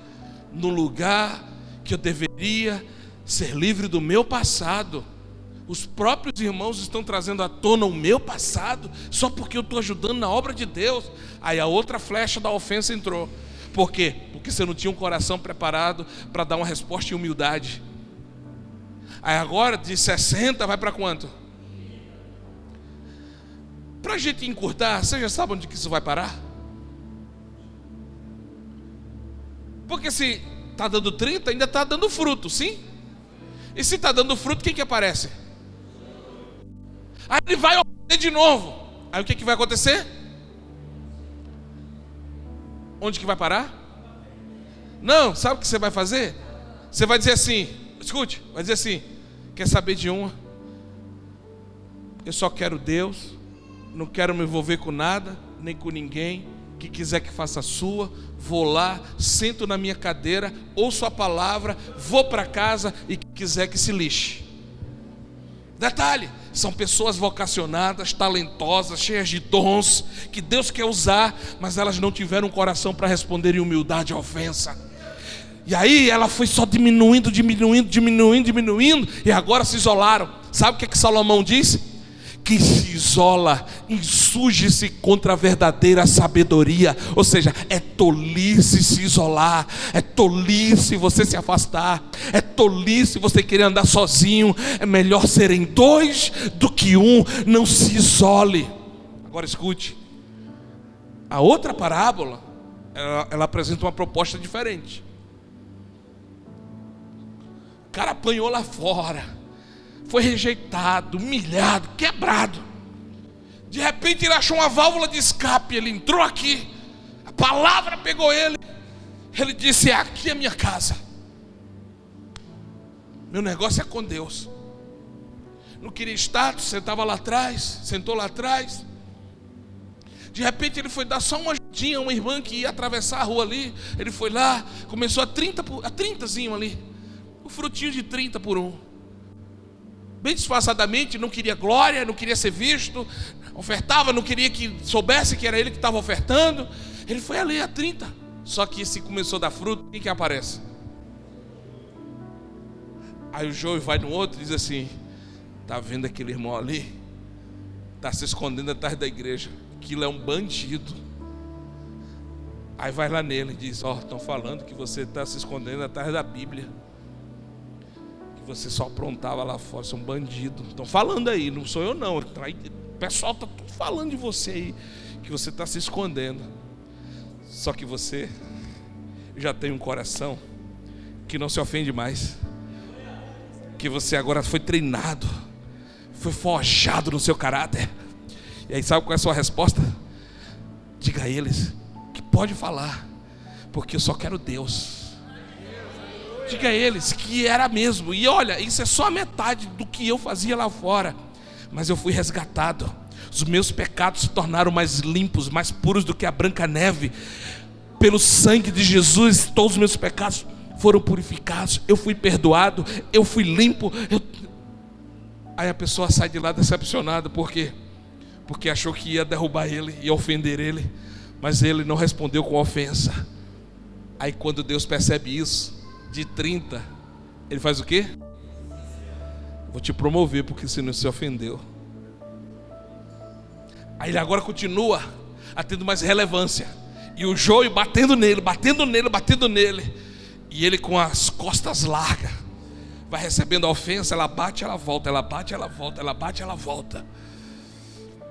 no lugar que eu deveria ser livre do meu passado, os próprios irmãos estão trazendo à tona o meu passado, só porque eu estou ajudando na obra de Deus. Aí a outra flecha da ofensa entrou. Por quê? Porque você não tinha um coração preparado para dar uma resposta em humildade. Aí agora de 60 vai para quanto? Para a gente encurtar, você já sabe onde que isso vai parar? Porque se está dando 30, ainda está dando fruto, sim? E se está dando fruto, quem que aparece? Aí ele vai ofender de novo. Aí o que vai acontecer? Onde que vai parar? Não, sabe o que você vai fazer? Você vai dizer assim, escute, vai dizer assim: quer saber de uma? Eu só quero Deus, não quero me envolver com nada, nem com ninguém. Que quiser que faça a sua, vou lá, sento na minha cadeira, ouço a palavra, vou para casa, e que quiser que se lixe. Detalhe, são pessoas vocacionadas, talentosas, cheias de dons, que Deus quer usar, mas elas não tiveram um coração para responder em humildade à ofensa. E aí ela foi só diminuindo, e agora se isolaram. Sabe o que Salomão disse? Que se isola, insurge-se contra a verdadeira sabedoria. Ou seja, é tolice se isolar, é tolice você se afastar, é tolice você querer andar sozinho. É melhor serem 2 do que 1. Não se isole. Agora escute, a outra parábola, ela apresenta uma proposta diferente. O cara apanhou lá fora, foi rejeitado, humilhado, quebrado. De repente ele achou uma válvula de escape. Ele entrou aqui, a palavra pegou ele. Ele disse: é aqui a minha casa. Meu negócio é com Deus. não queria status, sentava lá atrás, sentou lá atrás. De repente ele foi dar só uma ajudinha a uma irmã que ia atravessar a rua ali. Ele foi lá, começou a 30zinho ali, o frutinho de 30 por 1. Bem disfarçadamente, não queria glória, não queria ser visto, ofertava, não queria que soubesse que era ele que estava ofertando. Ele foi ali a 30. Só que se começou a dar fruto, quem que aparece? Aí o João vai no outro e diz assim: tá vendo aquele irmão ali? Está se escondendo atrás da igreja. Aquilo é um bandido. Aí vai lá nele e diz: ó, estão falando que você está se escondendo atrás da Bíblia, que você só aprontava lá fora, você é um bandido. Estão falando aí, não sou eu não. O pessoal está tudo falando de você aí, que você está se escondendo. Só que você já tem um coração que não se ofende mais, que você agora foi treinado, foi forjado no seu caráter. E aí sabe qual é a sua resposta? Diga a eles que pode falar, porque eu só quero Deus. Diga a eles que era mesmo. E olha, isso é só a metade do que eu fazia lá fora, mas eu fui resgatado. Os meus pecados se tornaram mais limpos, mais puros do que a branca neve. Pelo sangue de Jesus, todos os meus pecados foram purificados. Eu fui perdoado, eu fui limpo. Aí a pessoa sai de lá decepcionada. Por quê? Porque achou que ia derrubar ele, ia ofender ele, mas ele não respondeu com ofensa. Aí quando Deus percebe isso, de 30, ele faz o quê? Vou te promover porque você não se ofendeu. Aí ele agora continua a tendo mais relevância, e o joio batendo nele, batendo nele, batendo nele, e ele com as costas largas vai recebendo a ofensa. Ela bate, ela volta, ela bate, ela volta, ela bate, ela volta.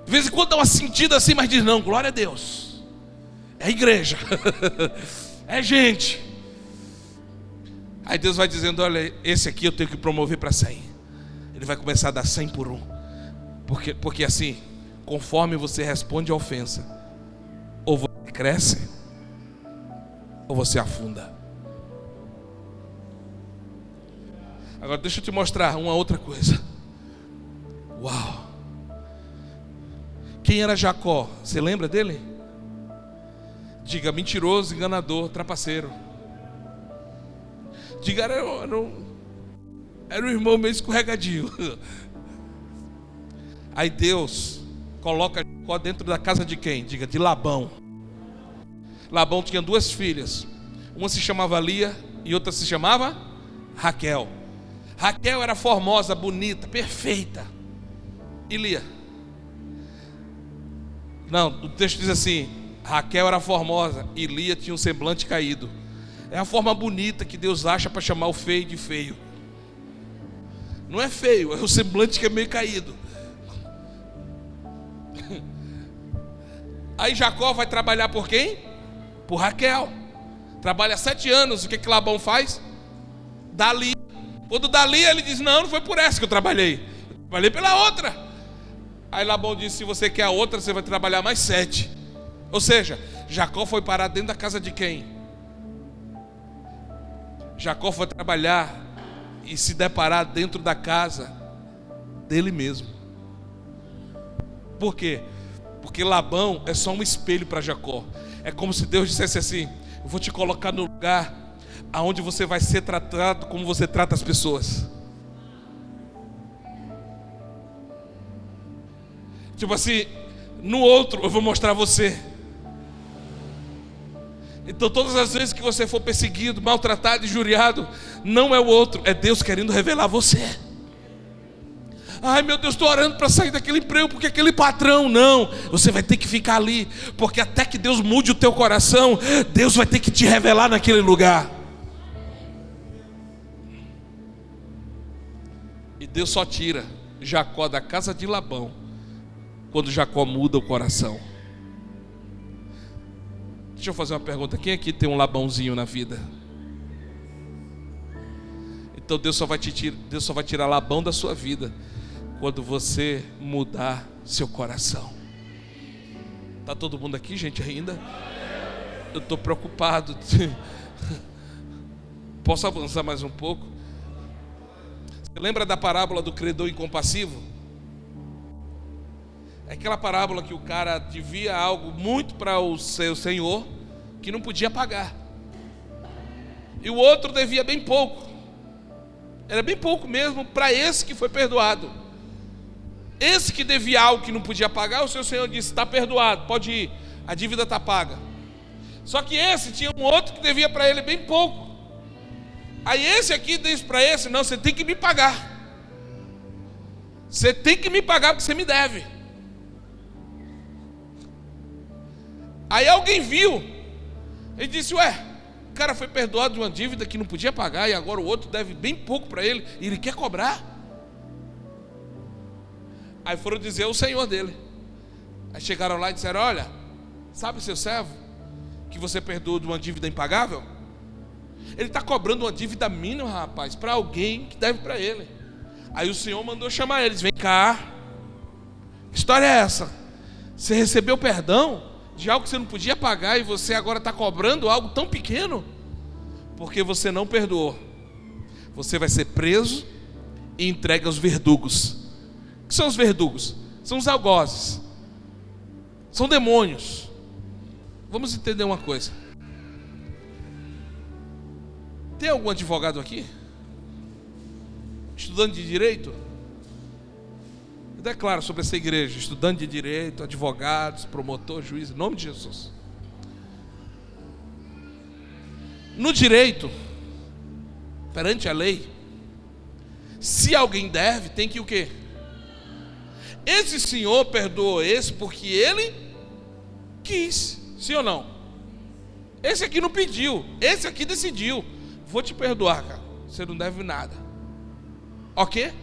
De vez em quando dá uma sentida assim, mas diz: não, glória a Deus, é igreja, é gente. Aí Deus vai dizendo: olha, esse aqui eu tenho que promover para 100. Ele vai começar a dar 100 por 1. Porque assim, conforme você responde a ofensa, ou você cresce, ou você afunda. Agora deixa eu te mostrar uma outra coisa. Uau! Quem era Jacó? Você lembra dele? Diga: mentiroso, enganador, trapaceiro. Diga: era um irmão meio escorregadio. Aí Deus coloca Jacó dentro da casa de quem? Diga: de Labão. Labão tinha 2 filhas. Uma se chamava Lia e outra se chamava Raquel. Raquel era formosa, bonita, perfeita. E Lia? Não, o texto diz assim: Raquel era formosa e Lia tinha um semblante caído. É a forma bonita que Deus acha para chamar o feio de feio. Não é feio, é o semblante que é meio caído. Aí Jacó vai trabalhar por quem? Por Raquel. Trabalha 7 anos. O que Labão faz? Dá Lia. Quando dá Lia, ele diz: não foi por essa que eu trabalhei pela outra. Aí Labão disse: se você quer a outra, você vai trabalhar mais 7. Ou seja, Jacó foi parar dentro da casa de quem? Jacó foi trabalhar e se deparar dentro da casa dele mesmo. Por quê? Porque Labão é só um espelho para Jacó. É como se Deus dissesse assim: eu vou te colocar no lugar aonde você vai ser tratado como você trata as pessoas. Tipo assim, no outro eu vou mostrar você. Então todas as vezes que você for perseguido, maltratado, injuriado, não é o outro, é Deus querendo revelar você. Ai meu Deus, estou orando para sair daquele emprego porque aquele patrão. Não, você vai ter que ficar ali, porque até que Deus mude o teu coração, Deus vai ter que te revelar naquele lugar. E Deus só tira Jacó da casa de Labão quando Jacó muda o coração. Deixa eu fazer uma pergunta: quem aqui tem um Labãozinho na vida? Então Deus só vai tirar Labão da sua vida quando você mudar seu coração. Tá todo mundo aqui, gente, ainda? Eu estou preocupado. Posso avançar mais um pouco? Lembra da parábola do credor incompassivo? É aquela parábola que o cara devia algo muito para o seu senhor, que não podia pagar. E o outro devia bem pouco. Era bem pouco mesmo para esse que foi perdoado. Esse que devia algo que não podia pagar, o seu senhor disse: está perdoado, pode ir, a dívida está paga. Só que esse tinha um outro que devia para ele bem pouco. Aí esse aqui diz para esse: não, você tem que me pagar. Você tem que me pagar porque você me deve. Aí alguém viu e disse: ué, o cara foi perdoado de uma dívida que não podia pagar, e agora o outro deve bem pouco para ele, e ele quer cobrar. Aí foram dizer ao senhor dele. Aí chegaram lá e disseram: olha, sabe seu servo, que você perdoou de uma dívida impagável? Ele está cobrando uma dívida mínima, rapaz, para alguém que deve para ele. Aí o senhor mandou chamar eles: vem cá, que história é essa? Você recebeu perdão de algo que você não podia pagar, e você agora está cobrando algo tão pequeno? Porque você não perdoou. Você vai ser preso e entregue aos verdugos. O que são os verdugos? São os algozes, são demônios. Vamos entender uma coisa. Tem algum advogado aqui? Estudante de direito? Eu declaro sobre essa igreja: estudante de direito, advogados, promotor, juiz, em nome de Jesus. No direito, perante a lei, se alguém deve, tem que o quê? Esse senhor perdoou esse porque ele quis, sim ou não? Esse aqui não pediu, esse aqui decidiu: vou te perdoar, cara, você não deve nada. Ok?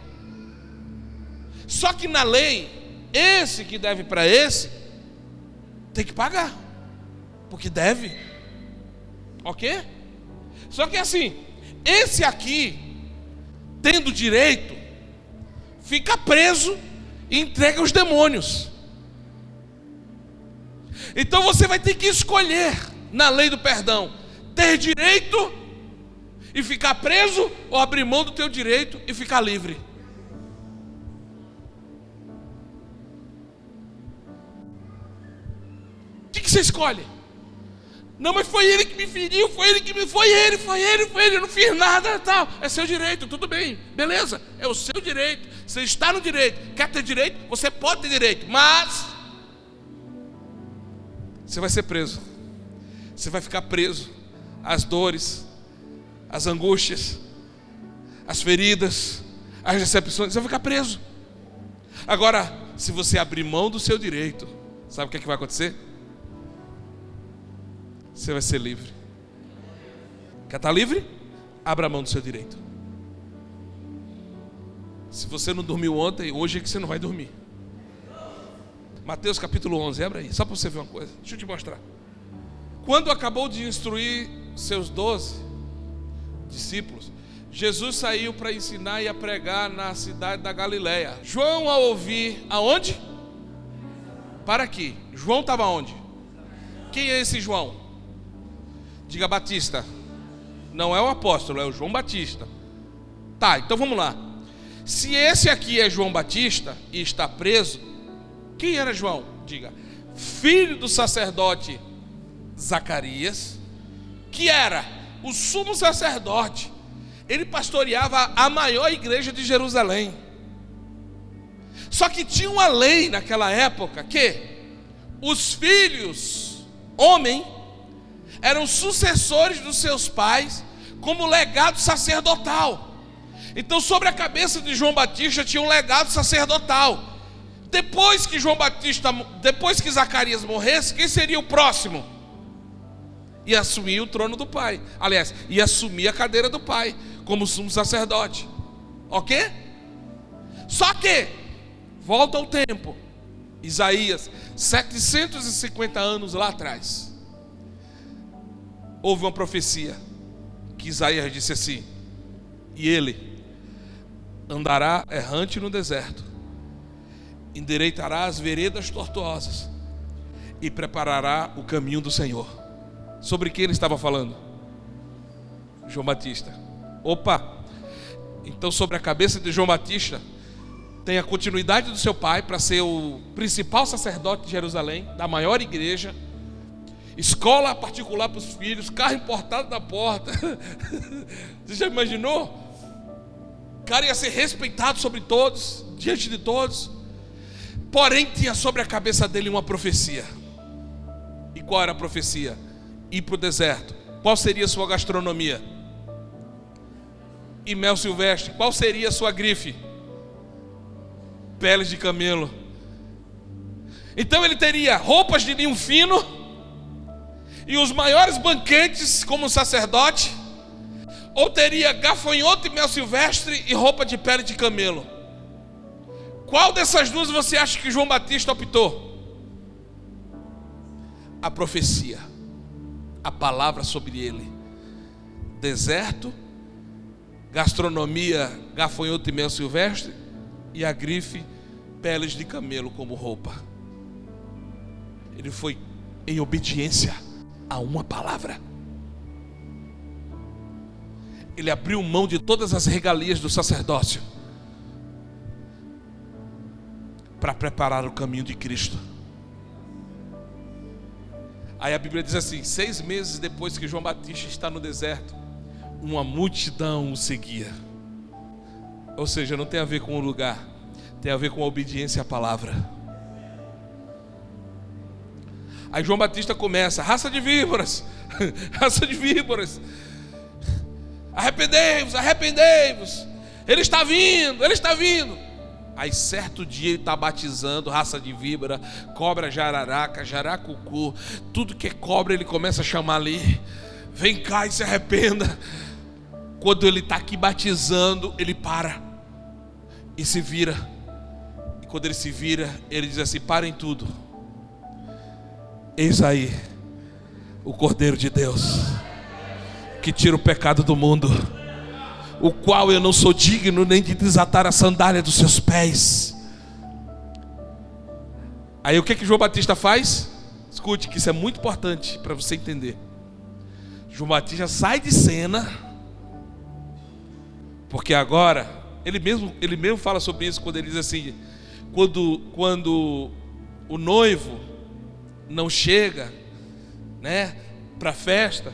Só que na lei, esse que deve para esse tem que pagar, porque deve. Ok? Só que assim, esse aqui, tendo direito, fica preso e entrega aos demônios. Então você vai ter que escolher, na lei do perdão, ter direito e ficar preso, ou abrir mão do teu direito e ficar livre. O que você escolhe? Não, mas foi ele que me feriu, foi ele, eu não fiz nada, tal. É seu direito, tudo bem, beleza, é o seu direito. Você está no direito, quer ter direito? Você pode ter direito, mas você vai ser preso. Você vai ficar preso às dores, às angústias, às feridas, às decepções. Você vai ficar preso. Agora, se você abrir mão do seu direito, sabe o que vai acontecer? Você vai ser livre. Quer estar livre? Abra a mão do seu direito. Se você não dormiu ontem, hoje é que você não vai dormir. Mateus capítulo 11, abre aí, só para você ver uma coisa. Deixa eu te mostrar. Quando acabou de instruir seus 12 discípulos, Jesus saiu para ensinar e a pregar na cidade da Galileia. João, ao ouvir, aonde? Para aqui. João estava onde? Quem é esse João? Diga Batista. Não é o apóstolo, é o João Batista. Tá, então vamos lá. Se esse aqui é João Batista e está preso, quem era João? Diga. Filho do sacerdote Zacarias, que era o sumo sacerdote. Ele pastoreava a maior igreja de Jerusalém. Só que tinha uma lei naquela época que os filhos, homem, eram sucessores dos seus pais como legado sacerdotal. Então sobre a cabeça de João Batista tinha um legado sacerdotal. Depois que Zacarias morresse, quem seria o próximo? Ia assumir o trono do pai. Aliás, ia assumir a cadeira do pai como sumo sacerdote. Ok? Só que volta ao tempo. Isaías, 750 anos lá atrás, houve uma profecia que Isaías disse assim: e ele andará errante no deserto, endireitará as veredas tortuosas e preparará o caminho do Senhor. Sobre quem ele estava falando? João Batista. Opa! Então, sobre a cabeça de João Batista, tem a continuidade do seu pai para ser o principal sacerdote de Jerusalém, da maior igreja, escola particular para os filhos, carro importado da porta. Você já imaginou? O cara ia ser respeitado sobre todos, diante de todos. Porém, tinha sobre a cabeça dele uma profecia. E qual era a profecia? Ir para o deserto. Qual seria a sua gastronomia? E mel silvestre. Qual seria a sua grife? Peles de camelo. Então ele teria roupas de linho fino e os maiores banquetes como sacerdote, ou teria gafanhoto e mel silvestre e roupa de pele de camelo? Qual dessas duas você acha que João Batista optou? A profecia, a palavra sobre ele. Deserto, gastronomia, gafanhoto e mel silvestre, e a grife, peles de camelo como roupa. Ele foi em obediência a uma palavra. Ele abriu mão de todas as regalias do sacerdócio para preparar o caminho de Cristo. Aí a Bíblia diz assim: 6 meses depois que João Batista está no deserto, uma multidão o seguia. Ou seja, não tem a ver com o lugar, tem a ver com a obediência à palavra. Aí João Batista começa: raça de víboras, raça de víboras, arrependei-vos, arrependei-vos, ele está vindo, ele está vindo. Aí certo dia ele está batizando, raça de víbora, cobra, jararaca, jaracucu, tudo que é cobra ele começa a chamar ali: vem cá e se arrependa. Quando ele está aqui batizando, ele para e se vira. E quando ele se vira, ele diz assim: parem tudo, eis aí o Cordeiro de Deus, que tira o pecado do mundo, o qual eu não sou digno nem de desatar a sandália dos seus pés. Aí o que João Batista faz? Escute, que isso é muito importante para você entender. João Batista sai de cena, porque agora ele mesmo fala sobre isso quando ele diz assim: quando o noivo não chega, né, para a festa,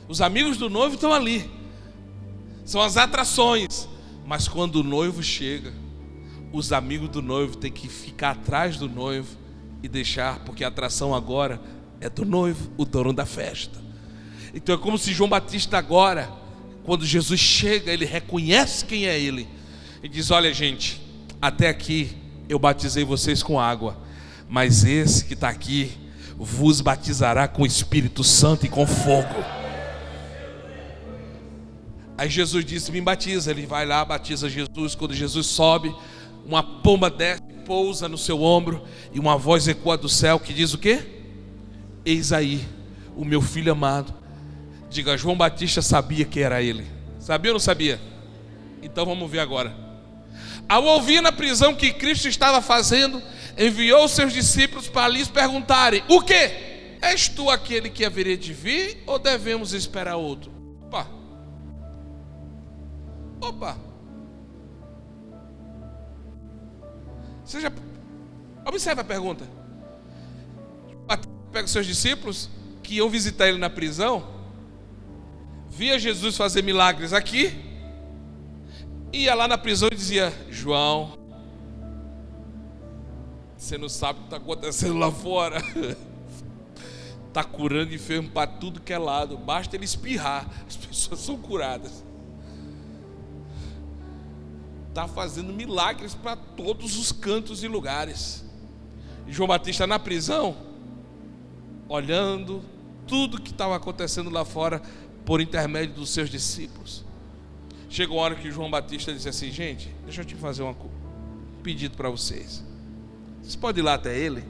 os amigos do noivo estão ali, são as atrações. Mas quando o noivo chega, os amigos do noivo têm que ficar atrás do noivo e deixar, porque a atração agora é do noivo, o dono da festa. Então é como se João Batista agora, quando Jesus chega, ele reconhece quem é ele e diz: olha gente, até aqui eu batizei vocês com água, mas esse que está aqui vos batizará com o Espírito Santo e com fogo. Aí Jesus disse: me batiza. Ele vai lá, batiza Jesus. Quando Jesus sobe, uma pomba desce, pousa no seu ombro, e uma voz ecoa do céu que diz o quê? Eis aí o meu filho amado. Diga: João Batista sabia que era ele. Sabia ou não sabia? Então vamos ver agora. Ao ouvir na prisão que Cristo estava fazendo, enviou os seus discípulos para lhes perguntarem: o quê? És tu aquele que haveria de vir, ou devemos esperar outro? Opa! Você já observa a pergunta. Pega os seus discípulos que iam visitar ele na prisão, via Jesus fazer milagres aqui, ia lá na prisão e dizia: João, você não sabe o que está acontecendo lá fora. Está curando enfermo para tudo que é lado, basta ele espirrar, as pessoas são curadas. Está fazendo milagres para todos os cantos e lugares. E João Batista na prisão, olhando tudo que estava acontecendo lá fora por intermédio dos seus discípulos. Chegou a hora que João Batista disse assim: gente, deixa eu te fazer um pedido para vocês. Vocês podem ir lá até ele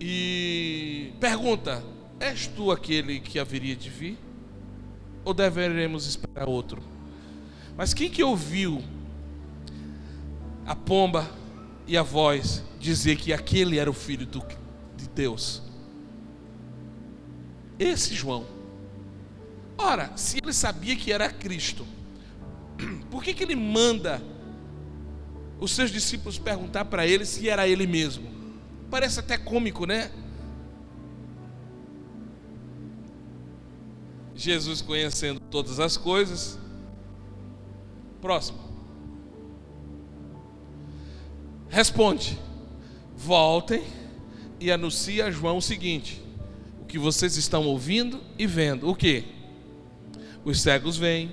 e pergunta: és tu aquele que haveria de vir, ou deveremos esperar outro? Mas quem que ouviu a pomba e a voz dizer que aquele era o Filho de Deus? Esse João. Ora, se ele sabia que era Cristo, Por que ele manda os seus discípulos perguntar para ele se era ele mesmo? Parece até cômico, né? Jesus, conhecendo todas as coisas. Próximo. Responde: voltem e anunciem a João o seguinte: o que vocês estão ouvindo e vendo. O que? Os cegos veem,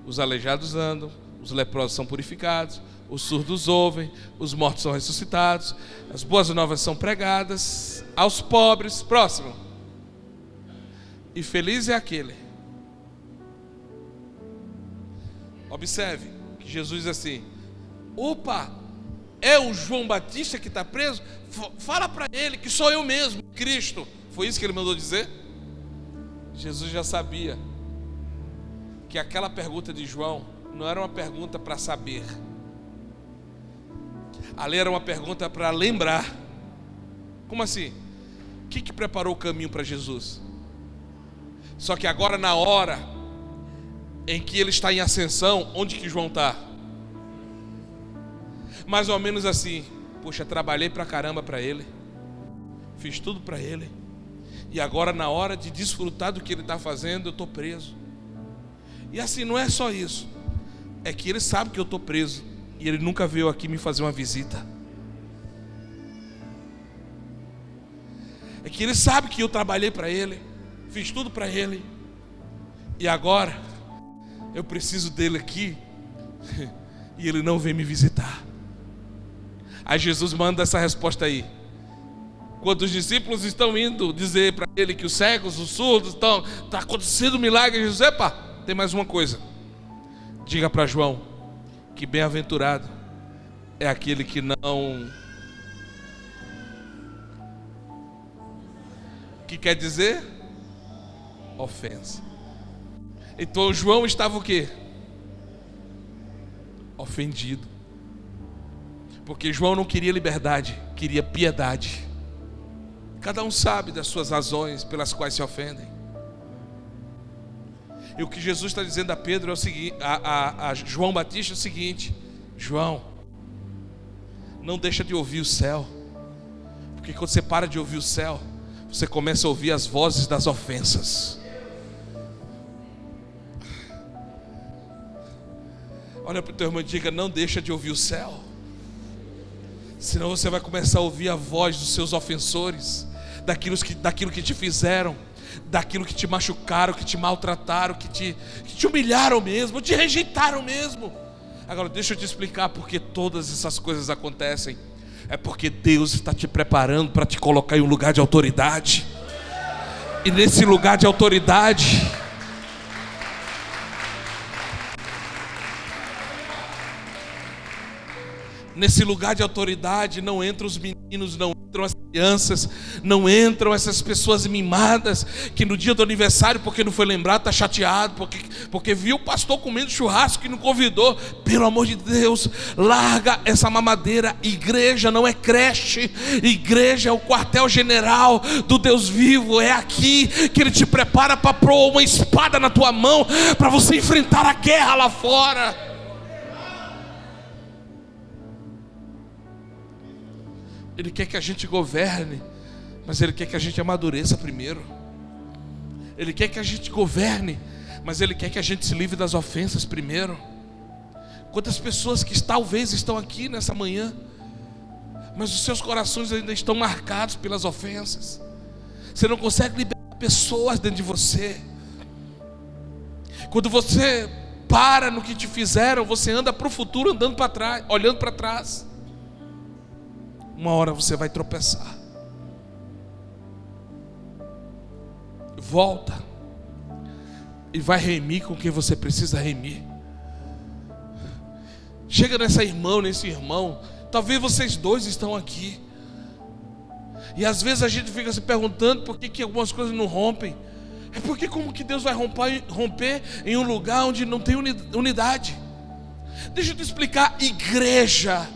os aleijados andam, os leprosos são purificados, os surdos ouvem, os mortos são ressuscitados, as boas novas são pregadas aos pobres. Próximo. E feliz é aquele. Observe que Jesus diz assim: opa, é o João Batista que está preso? Fala para ele que sou eu mesmo, Cristo. Foi isso que ele mandou dizer? Jesus já sabia que aquela pergunta de João não era uma pergunta para saber. Ali era uma pergunta para lembrar. Como assim? O que preparou o caminho para Jesus? Só que agora, na hora em que ele está em ascensão, onde que João está? Mais ou menos assim: poxa, trabalhei pra caramba para ele, fiz tudo para ele, e agora na hora de desfrutar do que ele está fazendo, eu estou preso. E assim, não é só isso, é que ele sabe que eu estou preso e ele nunca veio aqui me fazer uma visita. É que ele sabe que eu trabalhei para ele, fiz tudo para ele, e agora eu preciso dele aqui e ele não vem me visitar. Aí Jesus manda essa resposta aí. Quando os discípulos estão indo dizer para ele que os cegos, os surdos está acontecendo um milagre, Jesus: epa, tem mais uma coisa. Diga para João que bem-aventurado é aquele que não... O que quer dizer? Ofensa. Então João estava o quê? Ofendido. Porque João não queria liberdade, queria piedade. Cada um sabe das suas razões pelas quais se ofendem. E o que Jesus está dizendo a Pedro é o seguinte, a João Batista é o seguinte: João, não deixa de ouvir o céu. Porque quando você para de ouvir o céu, você começa a ouvir as vozes das ofensas. Olha para o teu irmão e diga: não deixa de ouvir o céu. Senão você vai começar a ouvir a voz dos seus ofensores, daquilo que te fizeram, daquilo que te machucaram, que te maltrataram, que te humilharam mesmo, te rejeitaram mesmo. Agora deixa eu te explicar porque todas essas coisas acontecem. É porque Deus está te preparando para te colocar em um lugar de autoridade. E nesse lugar de autoridade, não entram os meninos, não entram as crianças, não entram essas pessoas mimadas que no dia do aniversário, porque não foi lembrado, está chateado, porque viu o pastor comendo churrasco e não convidou. Pelo amor de Deus, larga essa mamadeira. Igreja não é creche, igreja é o quartel-general do Deus vivo. É aqui que Ele te prepara para pôr uma espada na tua mão, para você enfrentar a guerra lá fora. Ele quer que a gente governe, mas Ele quer que a gente amadureça primeiro. Ele quer que a gente governe, mas Ele quer que a gente se livre das ofensas primeiro. Quantas pessoas que talvez estão aqui nessa manhã, mas os seus corações ainda estão marcados pelas ofensas. Você não consegue liberar pessoas dentro de você. Quando você para no que te fizeram, você anda para o futuro andando para trás, olhando para trás. Uma hora você vai tropeçar. Volta e vai remir com quem você precisa remir. Chega nessa irmã, nesse irmão. Talvez vocês dois estão aqui, e às vezes a gente fica se perguntando por que algumas coisas não rompem. É porque como que Deus vai romper em um lugar onde não tem unidade? Deixa eu te explicar. Igreja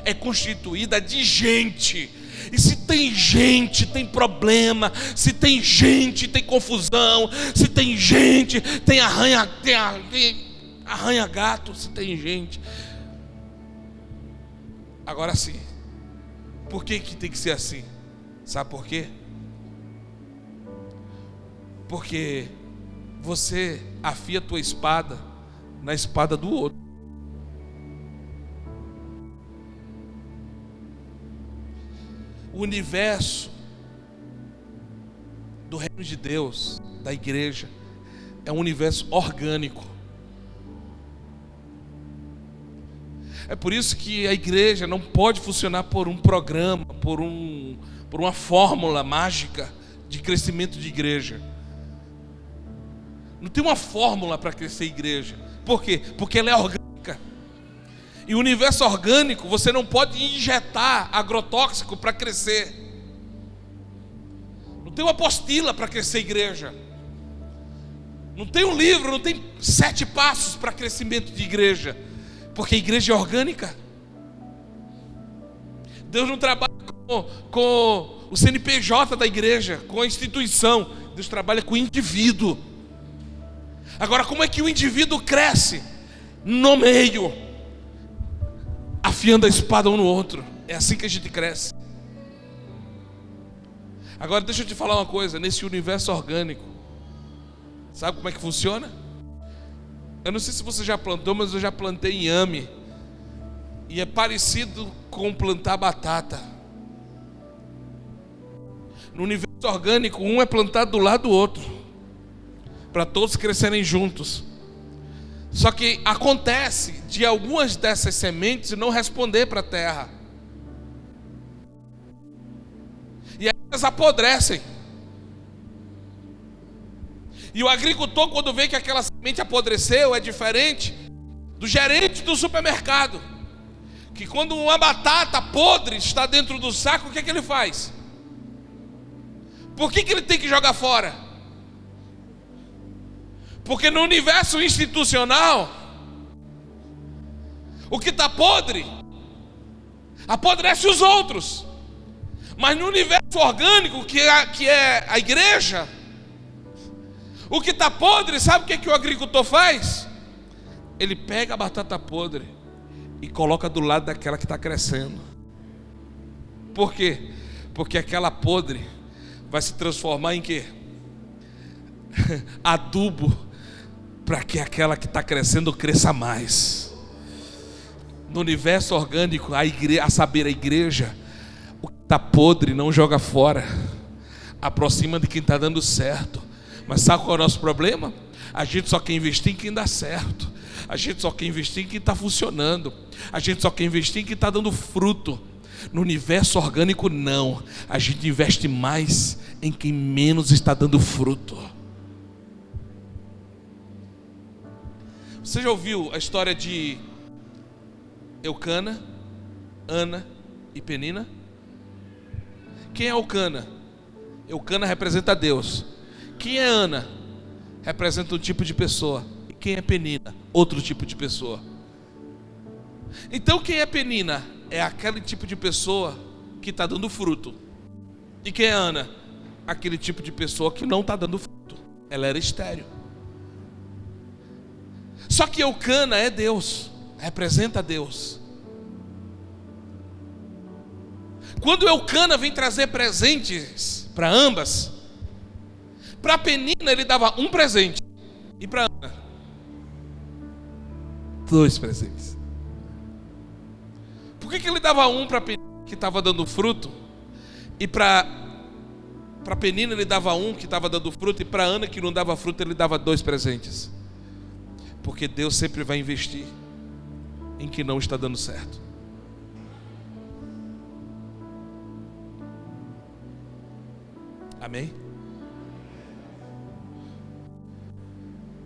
é constituída de gente. E se tem gente, tem problema. Se tem gente, tem confusão. Se tem gente, tem arranha-gato se tem gente. Agora sim, por que tem que ser assim? Sabe por quê? Porque você afia a tua espada na espada do outro. O universo do reino de Deus, da igreja, é um universo orgânico. É por isso que a igreja não pode funcionar por um programa, por uma fórmula mágica de crescimento de igreja. Não tem uma fórmula para crescer a igreja. Por quê? Porque ela é orgânica. E o universo orgânico, você não pode injetar agrotóxico para crescer. Não tem uma apostila para crescer a igreja. Não tem um livro, não tem 7 passos para crescimento de igreja. Porque a igreja é orgânica. Deus não trabalha com o CNPJ da igreja, com a instituição. Deus trabalha com o indivíduo. Agora, como é que o indivíduo cresce? No meio, afiando a espada um no outro. É assim que a gente cresce. Agora deixa eu te falar uma coisa. Nesse universo orgânico, sabe como é que funciona? Eu não sei se você já plantou, mas eu já plantei inhame. E é parecido com plantar batata. No universo orgânico, um é plantado do lado do outro, para todos crescerem juntos. Só que acontece de algumas dessas sementes não responder para a terra. E aí elas apodrecem. E o agricultor, quando vê que aquela semente apodreceu, é diferente do gerente do supermercado, que quando uma batata podre está dentro do saco, o que é que ele faz? Por que ele tem que jogar fora? Porque no universo institucional, o que está podre apodrece os outros. Mas no universo orgânico, que é a igreja, o que está podre, sabe o que o agricultor faz? Ele pega a batata podre e coloca do lado daquela que está crescendo. Por quê? Porque aquela podre vai se transformar em quê? Adubo, para que aquela que está crescendo cresça mais. No universo orgânico, a igreja, o que está podre não joga fora, aproxima de quem está dando certo. Mas sabe qual é o nosso problema? A gente só quer investir em quem dá certo. A gente só quer investir em quem está funcionando. A gente só quer investir em quem está dando fruto. No universo orgânico não. A gente investe mais em quem menos está dando fruto. Você já ouviu a história de Eucana, Ana e Penina? Quem é Eucana? Eucana representa Deus. Quem é Ana? Representa um tipo de pessoa. E quem é Penina? Outro tipo de pessoa. Então quem é Penina? É aquele tipo de pessoa que está dando fruto. E quem é Ana? Aquele tipo de pessoa que não está dando fruto. Ela era estéril. Só que Eucana é Deus, representa Deus. Quando Eucana vem trazer presentes para ambas, para Penina ele dava um presente, e para Ana 2 presentes. Por que ele dava um para Penina que estava dando fruto, e para Penina ele dava um que estava dando fruto, e para Ana que não dava fruto ele dava 2 presentes? Porque Deus sempre vai investir em que não está dando certo. Amém?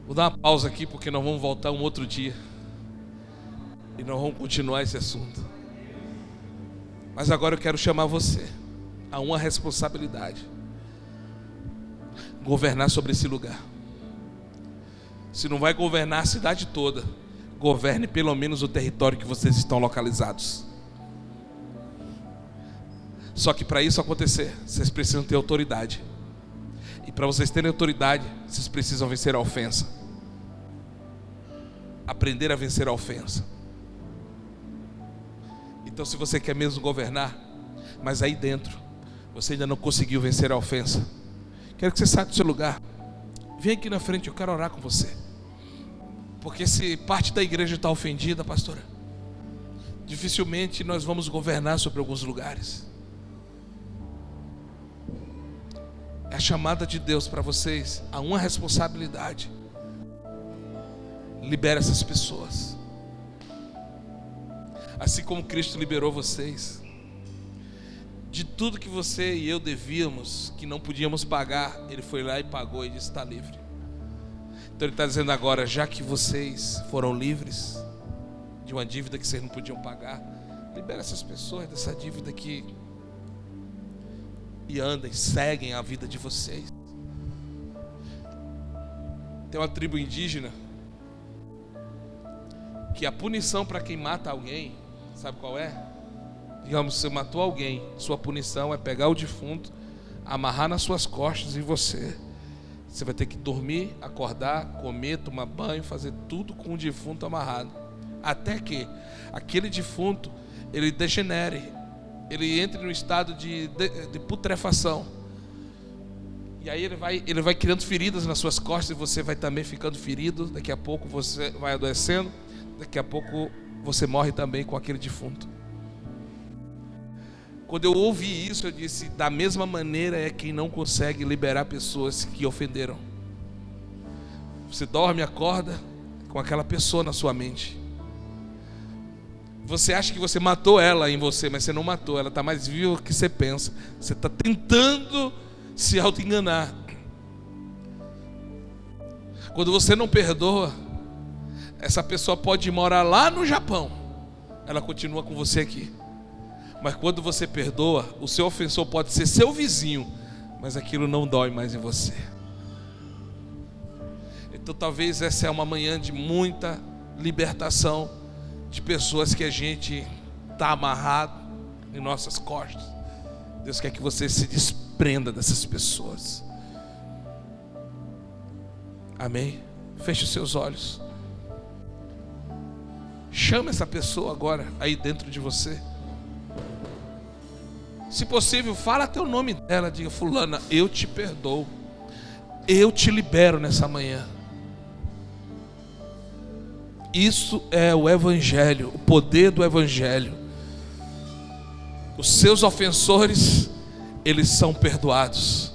Vou dar uma pausa aqui, porque nós vamos voltar um outro dia e nós vamos continuar esse assunto. Mas agora eu quero chamar você a uma responsabilidade: governar sobre esse lugar. Se não vai governar a cidade toda, governe pelo menos o território que vocês estão localizados. Só que para isso acontecer, vocês precisam ter autoridade. E para vocês terem autoridade, vocês precisam vencer a ofensa. aprender a vencer a ofensa. Então, se você quer mesmo governar, mas aí dentro você ainda não conseguiu vencer a ofensa, quero que você saia do seu lugar, vem aqui na frente, eu quero orar com você. Porque se parte da igreja está ofendida, pastora, dificilmente nós vamos governar sobre alguns lugares. É a chamada de Deus para vocês a uma responsabilidade. Libera essas pessoas, assim como Cristo liberou vocês de tudo que você e eu devíamos, que não podíamos pagar. Ele foi lá e pagou e disse: está livre. Então Ele está dizendo agora, já que vocês foram livres de uma dívida que vocês não podiam pagar, libera essas pessoas dessa dívida aqui e andem, seguem a vida de vocês. Tem uma tribo indígena que a punição para quem mata alguém, sabe qual é? Digamos, você matou alguém, sua punição é pegar o defunto, amarrar nas suas costas e você vai ter que dormir, acordar, comer, tomar banho, fazer tudo com o defunto amarrado, até que aquele defunto ele degenere, ele entre no estado de putrefação, e aí ele vai criando feridas nas suas costas, e você vai também ficando ferido. Daqui a pouco você vai adoecendo, daqui a pouco você morre também com aquele defunto. Quando eu ouvi isso, eu disse: da mesma maneira é quem não consegue liberar pessoas que ofenderam. Você dorme, acorda com aquela pessoa na sua mente. Você acha que você matou ela em você, mas você não matou. Ela está mais viva do que você pensa. Você está tentando se auto-enganar. Quando você não perdoa, essa pessoa pode morar lá no Japão, ela continua com você aqui. Mas quando você perdoa, o seu ofensor pode ser seu vizinho, mas aquilo não dói mais em você. Então talvez essa é uma manhã de muita libertação de pessoas que a gente está amarrado em nossas costas. Deus quer que você se desprenda dessas pessoas. Amém? Feche os seus olhos. Chama essa pessoa agora aí dentro de você. Se possível, fala até o nome dela. Diga: fulana, eu te perdoo, eu te libero nessa manhã. Isso é o Evangelho, o poder do Evangelho. Os seus ofensores, eles são perdoados.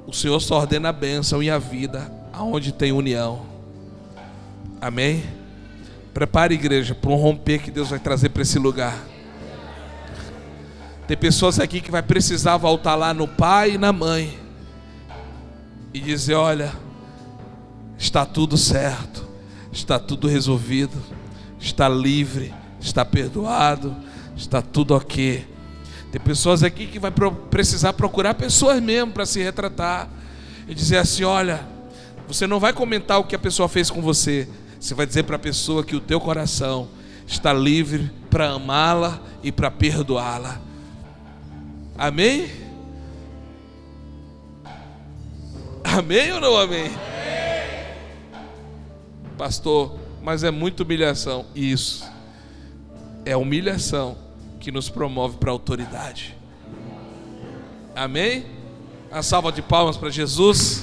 O Senhor só ordena a bênção e a vida aonde tem união. Amém? Prepare, igreja, para um romper que Deus vai trazer para esse lugar. Tem pessoas aqui que vai precisar voltar lá no pai e na mãe e dizer: olha, está tudo certo, está tudo resolvido, está livre, está perdoado, está tudo ok. Tem pessoas aqui que vai precisar procurar pessoas mesmo para se retratar e dizer assim: olha, você não vai comentar o que a pessoa fez com você, você vai dizer para a pessoa que o teu coração está livre para amá-la e para perdoá-la. Amém? Amém ou não amém? Pastor, mas é muita humilhação. Isso é humilhação que nos promove para a autoridade. Amém? A salva de palmas para Jesus.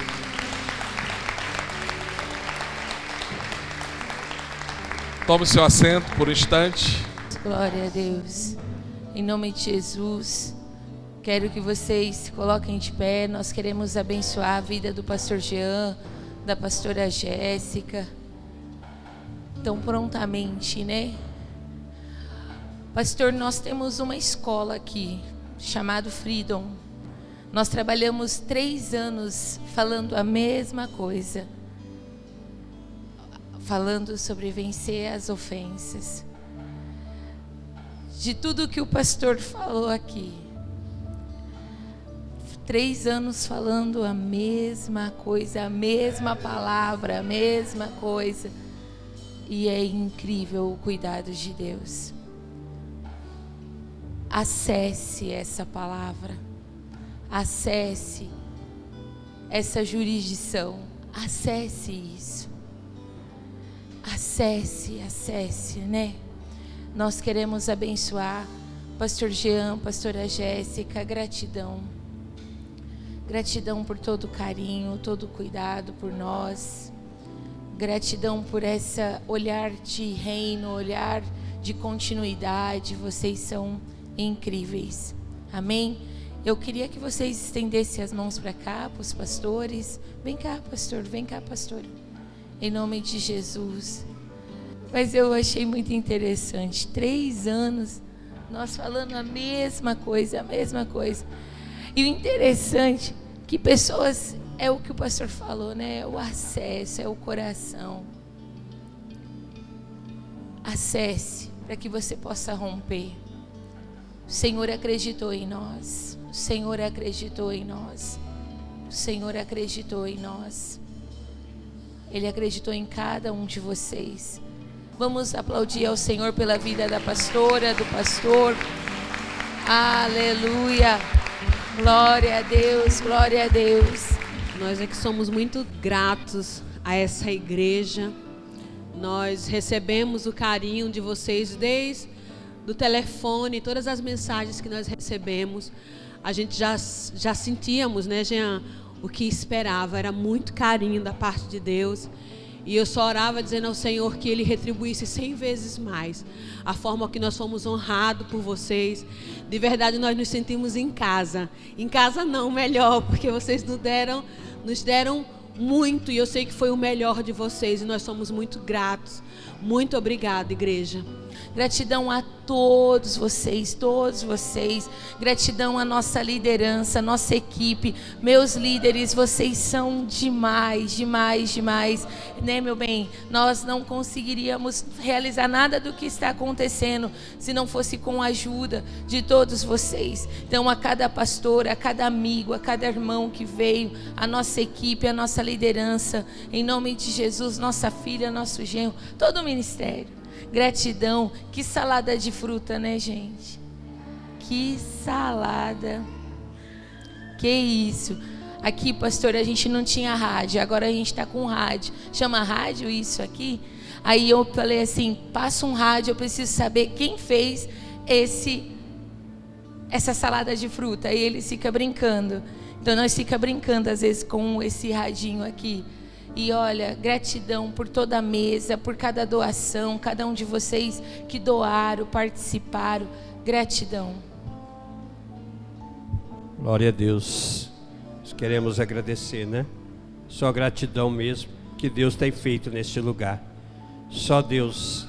Tome seu assento por um instante. Glória a Deus. Em nome de Jesus, quero que vocês se coloquem de pé. Nós queremos abençoar a vida do pastor Jean, da pastora Jéssica, tão prontamente, né? Pastor, nós temos uma escola aqui, chamada Freedom. Nós trabalhamos 3 anos falando a mesma coisa, falando sobre vencer as ofensas. De tudo que o pastor falou aqui, 3 anos falando a mesma coisa, a mesma palavra, a mesma coisa. E é incrível o cuidado de Deus. Acesse essa palavra, acesse essa jurisdição, acesse isso. Acesse acesse, né? Nós queremos abençoar Pastor Jean, Pastora Jéssica, gratidão. Gratidão por todo o carinho, todo o cuidado por nós. Gratidão por esse olhar de reino, olhar de continuidade. Vocês são incríveis. Amém? Eu queria que vocês estendessem as mãos para cá, para os pastores. Vem cá, pastor, vem cá, pastor. Em nome de Jesus. Mas eu achei muito interessante. 3 anos, nós falando a mesma coisa. E o interessante, que pessoas, é o que o pastor falou, né? É o acesso, é o coração. Acesse, para que você possa romper. O Senhor acreditou em nós. O Senhor acreditou em nós. O Senhor acreditou em nós. Ele acreditou em cada um de vocês. Vamos aplaudir ao Senhor pela vida da pastora, do pastor. Aleluia. Glória a Deus, glória a Deus. Nós é que somos muito gratos a essa igreja. Nós recebemos o carinho de vocês desde do telefone, todas as mensagens que nós recebemos. A gente já sentíamos, né, Jean, o que esperava. Era muito carinho da parte de Deus. E eu só orava dizendo ao Senhor que Ele retribuísse 100 vezes mais a forma que nós fomos honrados por vocês. De verdade, nós nos sentimos em casa. Em casa não, melhor, porque vocês nos deram muito. E eu sei que foi o melhor de vocês. E nós somos muito gratos. Muito obrigada, igreja. Gratidão a todos vocês. Gratidão à nossa liderança, à nossa equipe. Meus líderes, vocês são demais. Né, meu bem? Nós não conseguiríamos realizar nada do que está acontecendo se não fosse com a ajuda de todos vocês. Então, a cada pastor, a cada amigo, a cada irmão que veio, a nossa equipe, a nossa liderança, em nome de Jesus, nossa filha, nosso genro, todo o ministério. Gratidão. Que salada de fruta, né, gente? Que salada. Que isso. Aqui, pastor, a gente não tinha rádio. Agora a gente está com rádio. Chama rádio isso aqui? Aí eu falei assim, passa um rádio, eu preciso saber quem fez essa salada de fruta. Aí ele fica brincando. Então nós fica brincando às vezes com esse radinho aqui. E olha, gratidão por toda a mesa, por cada doação, cada um de vocês que doaram, participaram. Gratidão. Glória a Deus. Nós queremos agradecer, né? Só gratidão mesmo que Deus tem feito neste lugar. Só Deus,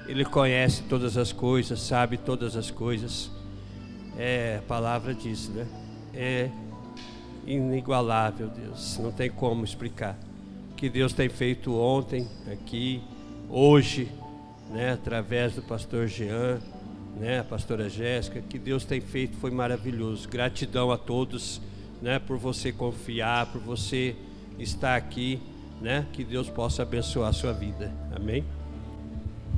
Ele conhece todas as coisas, sabe todas as coisas. A palavra diz, né? É inigualável, Deus. Não tem como explicar. Que Deus tem feito ontem, aqui, hoje, né, através do pastor Jean, né, a pastora Jéssica, que Deus tem feito foi maravilhoso. Gratidão a todos, né, por você confiar, por você estar aqui, né, que Deus possa abençoar a sua vida. Amém?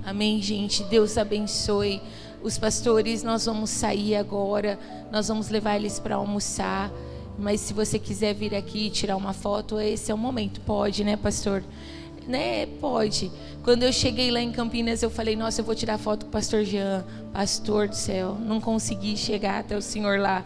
Amém, gente. Deus abençoe os pastores. Nós vamos sair agora, nós vamos levar eles para almoçar. Mas se você quiser vir aqui e tirar uma foto, esse é o momento. Pode, né, pastor? Né? Pode. Quando eu cheguei lá em Campinas, eu falei, nossa, eu vou tirar foto com o pastor Jean. Pastor do céu, não consegui chegar até o senhor lá.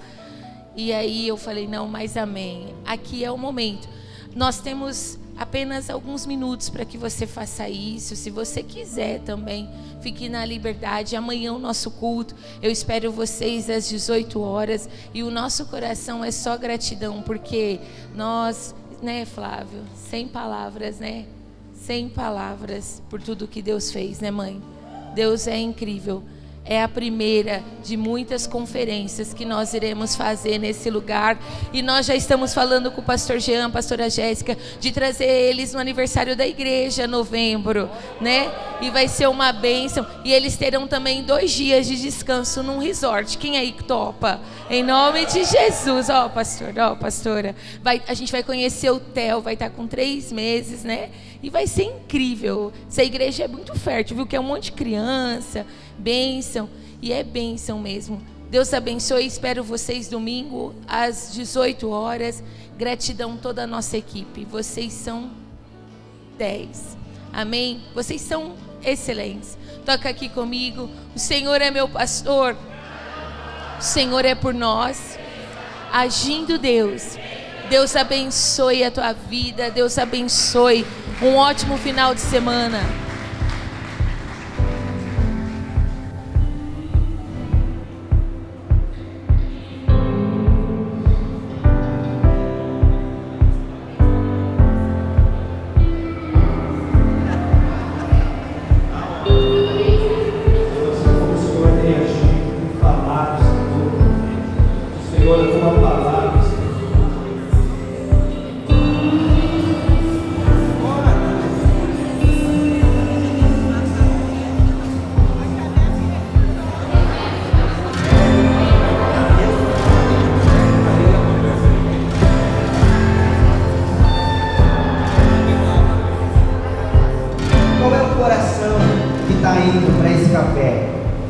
E aí eu falei, não, mas amém. Aqui é o momento. Nós temos apenas alguns minutos para que você faça isso. Se você quiser também, fique na liberdade. Amanhã o nosso culto, eu espero vocês às 18 horas. E o nosso coração é só gratidão, porque nós, né, Flávio, sem palavras, né? Sem palavras por tudo que Deus fez, né, mãe? Deus é incrível. É a primeira de muitas conferências que nós iremos fazer nesse lugar. E nós já estamos falando com o pastor Jean, pastora Jéssica, de trazer eles no aniversário da igreja, novembro, né? E vai ser uma bênção. E eles terão também 2 dias de descanso num resort. Quem aí topa? Em nome de Jesus. Ó, pastor, ó, pastora. A gente vai conhecer o Theo, vai estar com 3 meses, né? E vai ser incrível. Essa igreja é muito fértil, viu? Que é um monte de criança. Bênção, e é bênção mesmo. Deus abençoe, espero vocês domingo às 18 horas. Gratidão toda a nossa equipe, vocês são 10. Amém? Vocês são excelentes. Toca aqui comigo. O Senhor é meu pastor. O Senhor é por nós. Agindo Deus. Deus abençoe a tua vida. Deus abençoe. Um ótimo final de semana.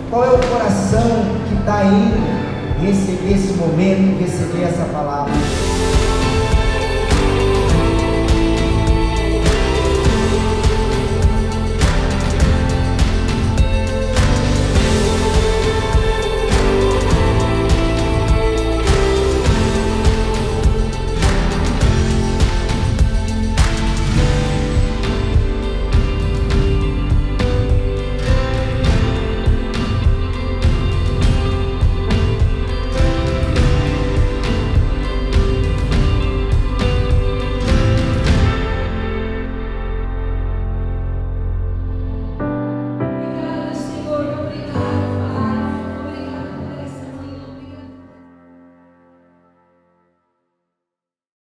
Qual é o coração que está indo receber esse momento, receber essa palavra?